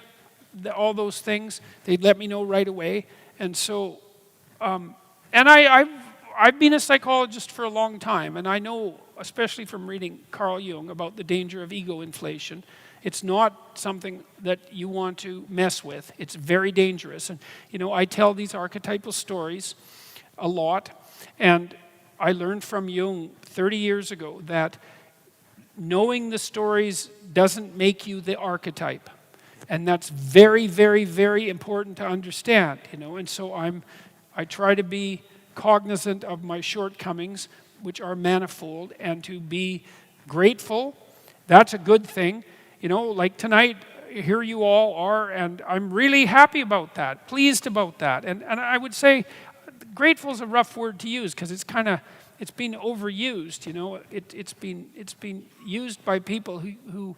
All those things, they'd let me know right away. And so, and I've been a psychologist for a long time, and I know, especially from reading Carl Jung, about the danger of ego inflation. It's not something that you want to mess with. It's very dangerous. And, I tell these archetypal stories a lot, and I learned from Jung 30 years ago that knowing the stories doesn't make you the archetype. And that's very, very, very important to understand, And so I try to be cognizant of my shortcomings, which are manifold, and to be grateful. That's a good thing. Like tonight, here you all are, and I'm really happy about that, pleased about that. And I would say grateful is a rough word to use because it's been overused, It's been used by people who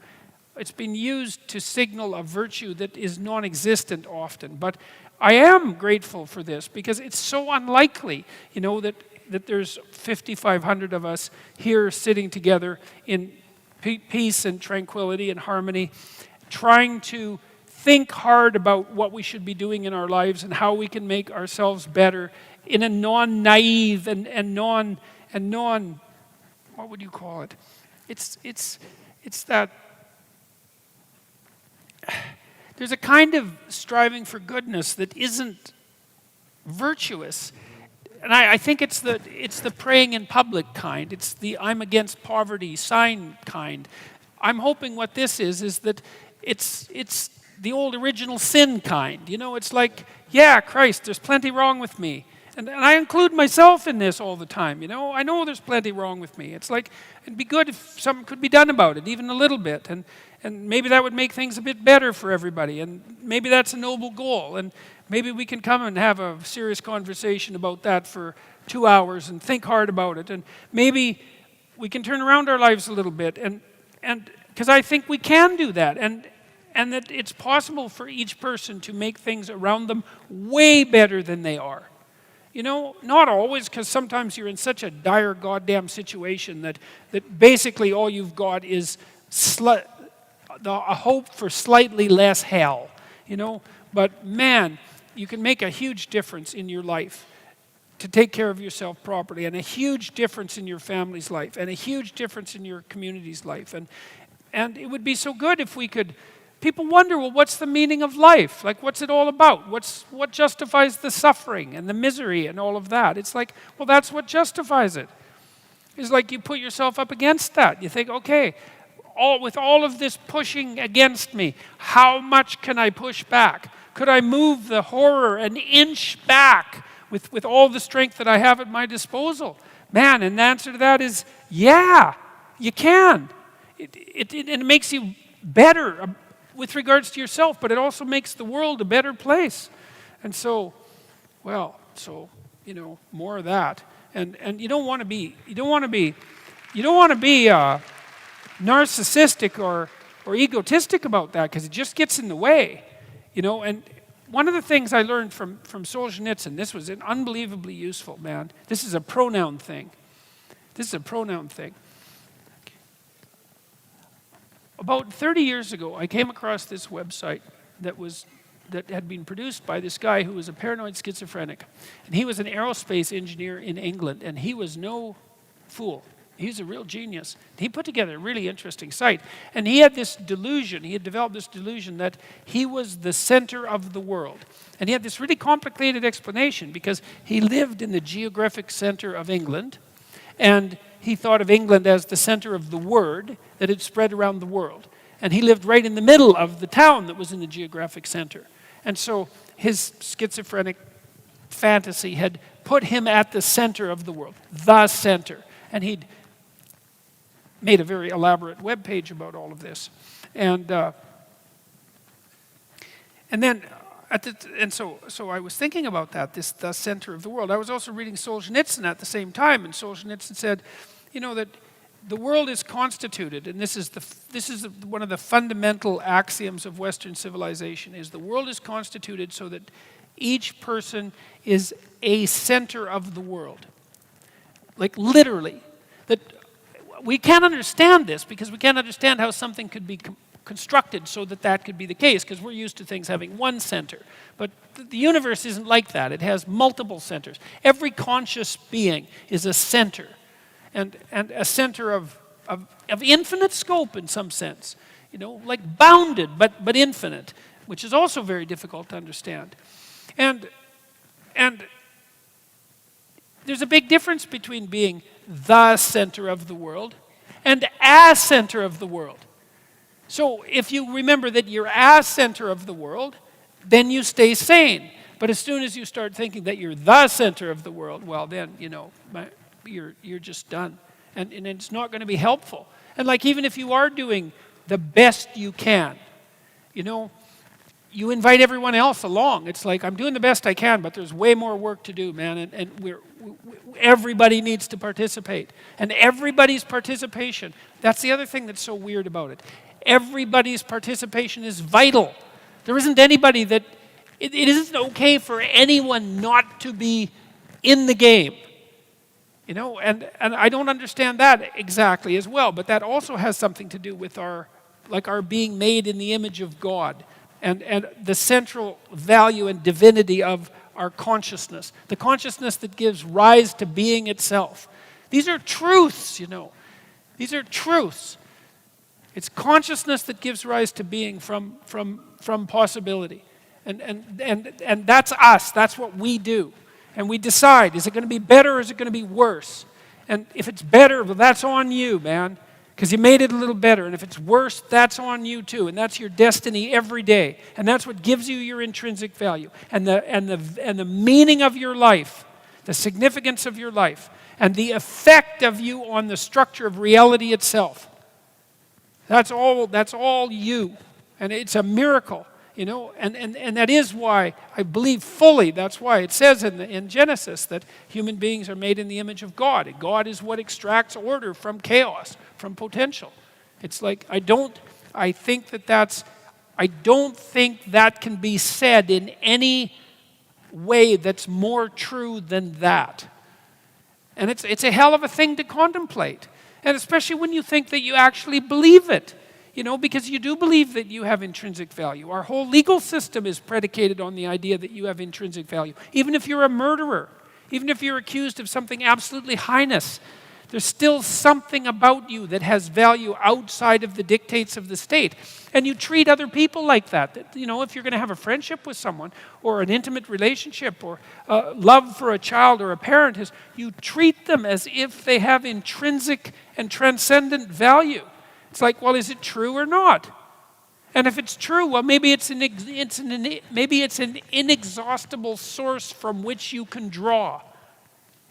it's been used to signal a virtue that is non-existent often. But I am grateful for this because it's so unlikely, that there's 5,500 of us here sitting together in peace and tranquility and harmony, trying to think hard about what we should be doing in our lives and how we can make ourselves better in a non-naive and non, what would you call it? It's that. There's a kind of striving for goodness that isn't virtuous. I think it's the praying in public kind. It's the I'm against poverty sign kind. I'm hoping what this is that it's the old original sin kind. You know, it's like, yeah, Christ, there's plenty wrong with me. And I include myself in this all the time, you know. I know there's plenty wrong with me. It's like, it'd be good if something could be done about it, even a little bit. And maybe that would make things a bit better for everybody. And maybe that's a noble goal. And maybe we can come and have a serious conversation about that for 2 hours and think hard about it. And maybe we can turn around our lives a little bit. And because I think we can do that. And that it's possible for each person to make things around them way better than they are. You know, not always, because sometimes you're in such a dire goddamn situation that basically all you've got is a hope for slightly less hell, you know. But man, you can make a huge difference in your life to take care of yourself properly, and a huge difference in your family's life, and a huge difference in your community's life. And it would be so good if we could. People wonder, well, what's the meaning of life? Like, what's it all about? What justifies the suffering and the misery and all of that? It's like, well, that's what justifies it. It's like you put yourself up against that. You think, okay, with all of this pushing against me, how much can I push back? Could I move the horror an inch back with all the strength that I have at my disposal? Man, and the answer to that is, yeah, you can. It makes you better with regards to yourself, but it also makes the world a better place. And so, you know, more of that. And you don't want to be narcissistic or egotistic about that, because it just gets in the way, you know. And one of the things I learned from Solzhenitsyn, this was unbelievably useful, man. This is a pronoun thing. About 30 years ago, I came across this website that had been produced by this guy who was a paranoid schizophrenic. And he was an aerospace engineer in England, and he was no fool. He was a real genius. He put together a really interesting site. And he had this delusion, he had developed this delusion that he was the center of the world. And he had this really complicated explanation, because he lived in the geographic center of England, and he thought of England as the center of the word that had spread around the world. And he lived right in the middle of the town that was in the geographic center. And so his schizophrenic fantasy had put him at the center of the world, the center. And he'd made a very elaborate web page about all of this. So I was thinking about that, the center of the world. I was also reading Solzhenitsyn at the same time, and Solzhenitsyn said, you know, that the world is constituted, and this is one of the fundamental axioms of Western civilization, is the world is constituted so that each person is a center of the world. Like literally. That we can't understand this, because we can't understand how something could be constructed so that could be the case, because we're used to things having one center. But the universe isn't like that. It has multiple centers. Every conscious being is a center, and a center of infinite scope in some sense, you know, like bounded but infinite, which is also very difficult to understand. And there's a big difference between being the center of the world and a center of the world. So if you remember that you're a center of the world, then you stay sane. But as soon as you start thinking that you're the center of the world, well then, you know, you're just done. And it's not going to be helpful. And like, even if you are doing the best you can, you know, you invite everyone else along. It's like, I'm doing the best I can, but there's way more work to do, man. And everybody needs to participate. And everybody's participation, that's the other thing that's so weird about it. Everybody's participation is vital. There isn't anybody that, it isn't okay for anyone not to be in the game. You know, and I don't understand that exactly as well, but that also has something to do with our being made in the image of God, and the central value and divinity of our consciousness, the consciousness that gives rise to being itself. These are truths, you know. These are truths. It's consciousness that gives rise to being from possibility. And that's us. That's what we do. And we decide, is it going to be better or is it going to be worse? And if it's better, well, that's on you, man, because you made it a little better. And if it's worse, that's on you too. And that's your destiny every day. And that's what gives you your intrinsic value and the meaning of your life, the significance of your life, and the effect of you on the structure of reality itself. That's all you. And it's a miracle. And that is why I believe fully, that's why it says in Genesis that human beings are made in the image of God. And God is what extracts order from chaos, from potential. It's like, I don't think that can be said in any way that's more true than that. And it's a hell of a thing to contemplate. And especially when you think that you actually believe it. Because you do believe that you have intrinsic value. Our whole legal system is predicated on the idea that you have intrinsic value. Even if you're a murderer, even if you're accused of something absolutely heinous, there's still something about you that has value outside of the dictates of the state. And you treat other people like that. If you're going to have a friendship with someone, or an intimate relationship, or love for a child or a parent, you treat them as if they have intrinsic and transcendent value. It's like, well, is it true or not? And if it's true, well, maybe it's an inexhaustible source from which you can draw.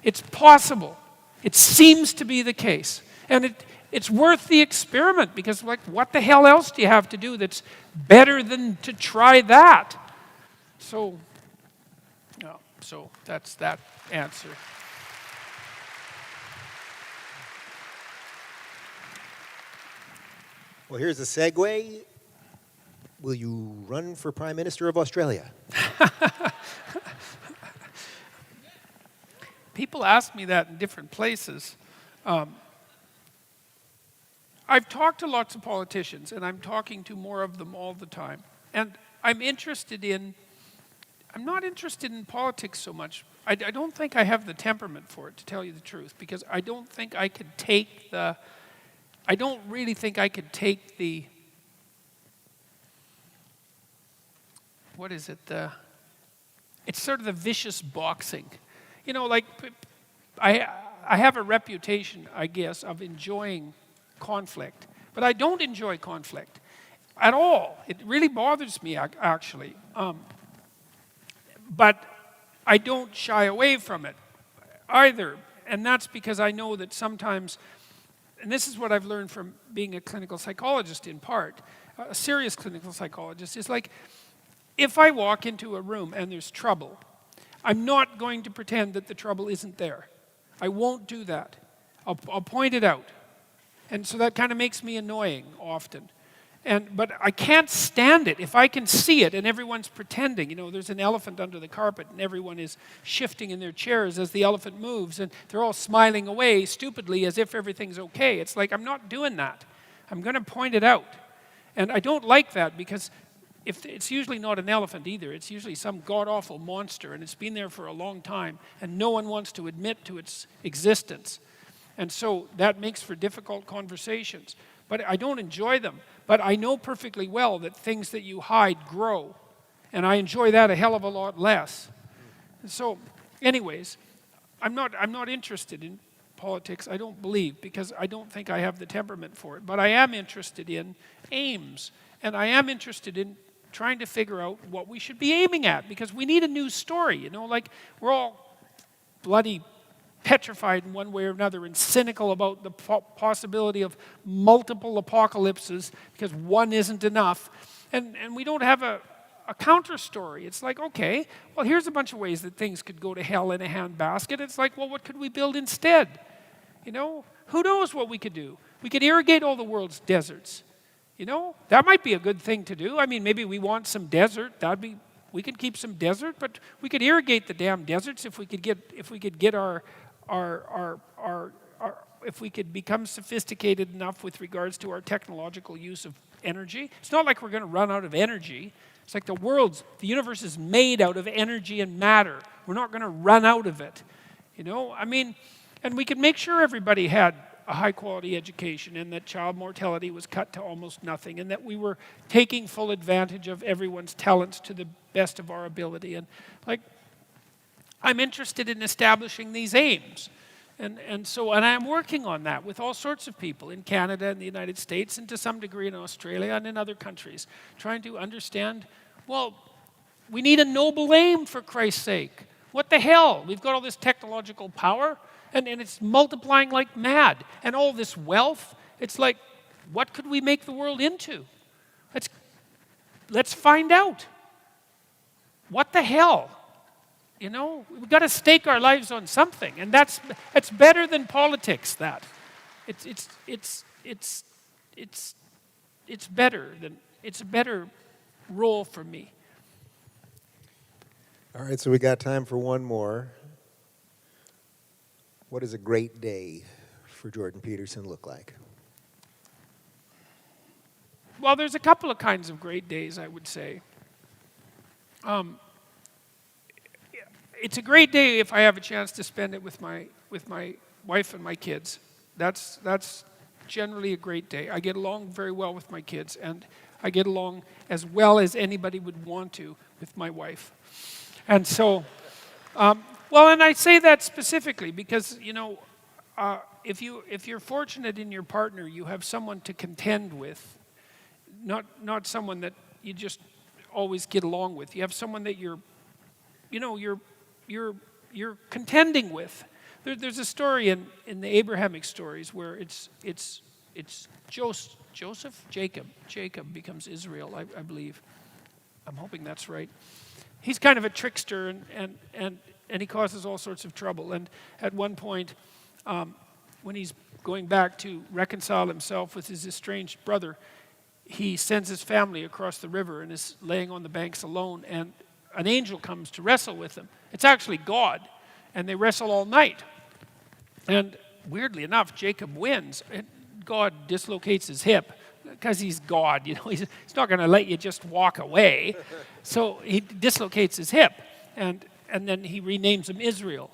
It's possible. It seems to be the case. And it's worth the experiment, because, like, what the hell else do you have to do that's better than to try that? So that's that answer. Well, here's a segue. Will you run for Prime Minister of Australia? People ask me that in different places. I've talked to lots of politicians, and I'm talking to more of them all the time. And I'm not interested in politics so much. I don't think I have the temperament for it, to tell you the truth, because I don't think I could take the... I don't really think I could take the, what is it, it's sort of the vicious boxing. I have a reputation, I guess, of enjoying conflict, but I don't enjoy conflict at all. It really bothers me, actually. But I don't shy away from it either, and that's because I know that sometimes, and this is what I've learned from being a clinical psychologist in part, a serious clinical psychologist, is like, if I walk into a room and there's trouble, I'm not going to pretend that the trouble isn't there. I won't do that. I'll point it out. And so that kind of makes me annoying often. But I can't stand it if I can see it and everyone's pretending. There's an elephant under the carpet and everyone is shifting in their chairs as the elephant moves, and they're all smiling away stupidly as if everything's okay. It's like, I'm not doing that. I'm going to point it out. And I don't like that, because it's usually not an elephant either. It's usually some god-awful monster, and it's been there for a long time, and no one wants to admit to its existence. And so that makes for difficult conversations. But I don't enjoy them. But I know perfectly well that things that you hide grow. And I enjoy that a hell of a lot less. So, anyways, I'm not interested in politics, I don't believe, because I don't think I have the temperament for it. But I am interested in aims. And I am interested in trying to figure out what we should be aiming at, because we need a new story. Like, we're all bloody petrified in one way or another and cynical about the possibility of multiple apocalypses because one isn't enough. And we don't have a counter story. It's like, okay, well, here's a bunch of ways that things could go to hell in a handbasket. It's like, well, what could we build instead? Who knows what we could do? We could irrigate all the world's deserts. That might be a good thing to do. I mean, maybe we want some desert. We could keep some desert, but we could irrigate the damn deserts if we could get if we could become sophisticated enough with regards to our technological use of energy. It's not like we're going to run out of energy. It's like the universe is made out of energy and matter. We're not going to run out of it. And we could make sure everybody had a high-quality education, and that child mortality was cut to almost nothing, and that we were taking full advantage of everyone's talents to the best of our ability. And I'm interested in establishing these aims. And I'm working on that with all sorts of people in Canada and the United States and to some degree in Australia and in other countries, trying to understand, well, we need a noble aim for Christ's sake. What the hell? We've got all this technological power and it's multiplying like mad. And all this wealth, it's like, what could we make the world into? Let's find out. What the hell? You know, we've got to stake our lives on something, and that's better than politics. That it's a better role for me. All right, so we got time for one more. What does a great day for Jordan Peterson look like? Well, there's a couple of kinds of great days, I would say. It's a great day if I have a chance to spend it with my wife and my kids. That's generally a great day. I get along very well with my kids, and I get along as well as anybody would want to with my wife. And so, well, and I say that specifically because, you know, if you're fortunate in your partner, you have someone to contend with, not someone that you just always get along with. You have someone that you're contending with. There's a story in the Abrahamic stories where it's Jacob becomes Israel, I believe. I'm hoping that's right. He's kind of a trickster and he causes all sorts of trouble. And at one point, when he's going back to reconcile himself with his estranged brother, he sends his family across the river and is laying on the banks alone, and an angel comes to wrestle with him. It's actually God, and they wrestle all night. And weirdly enough, Jacob wins, and God dislocates his hip because he's God. You know, he's not going to let you just walk away. So he dislocates his hip, and then he renames him Israel.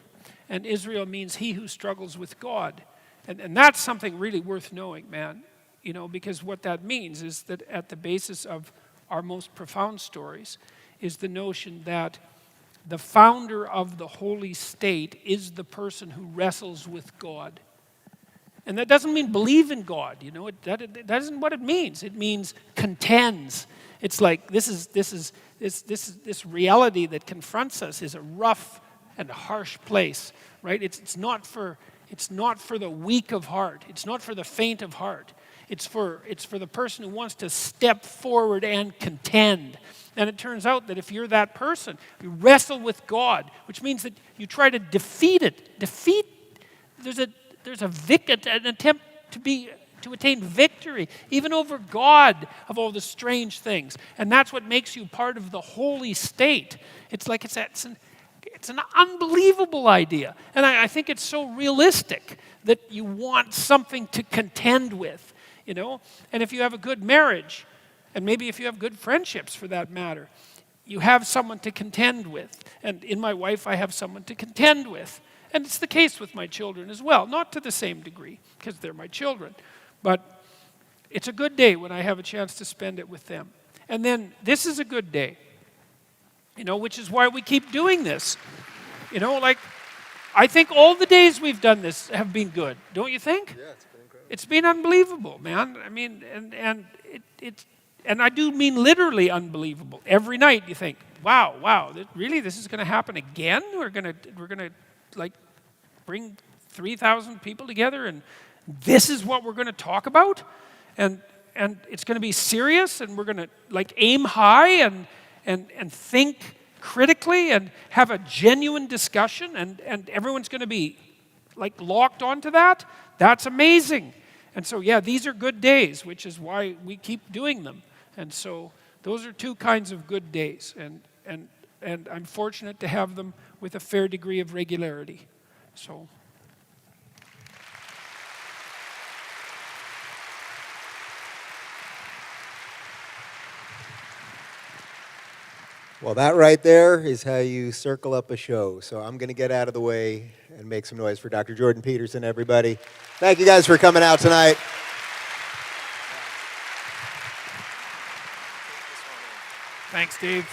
And Israel means he who struggles with God. And that's something really worth knowing, man. You know, because what that means is that at the basis of our most profound stories is the notion that the founder of the holy state is the person who wrestles with God. And that doesn't mean believe in God, you know, that isn't what it means. It means contends. It's like this reality that confronts us is a rough and harsh place, right? It's not for the weak of heart. It's not for the faint of heart. It's for the person who wants to step forward and contend. And it turns out that if you're that person, you wrestle with God, which means that you try to defeat it. There's an attempt to attain victory, even over God, of all the strange things. And that's what makes you part of the holy state. It's like it's an unbelievable idea. And I think it's so realistic that you want something to contend with, you know? And if you have a good marriage, and maybe if you have good friendships for that matter, you have someone to contend with. And in my wife, I have someone to contend with. And it's the case with my children as well. Not to the same degree, because they're my children. But it's a good day when I have a chance to spend it with them. And then this is a good day, you know, which is why we keep doing this. You know, like, I think all the days we've done this have been good. Don't you think? Yeah, it's been incredible. It's been unbelievable, man. I mean, and I do mean literally unbelievable. Every night you think, wow, really, this is going to happen again? We're going to like bring 3,000 people together, and this is what we're going to talk about, and it's going to be serious, and we're going to like aim high and think critically and have a genuine discussion, and everyone's going to be like locked onto that. That's amazing. And so, yeah, these are good days, which is why we keep doing them. And so those are two kinds of good days, and I'm fortunate to have them with a fair degree of regularity. So. Well, that right there is how you circle up a show. So I'm going to get out of the way and make some noise for Dr. Jordan Peterson, everybody. Thank you guys for coming out tonight. Thanks, Dave.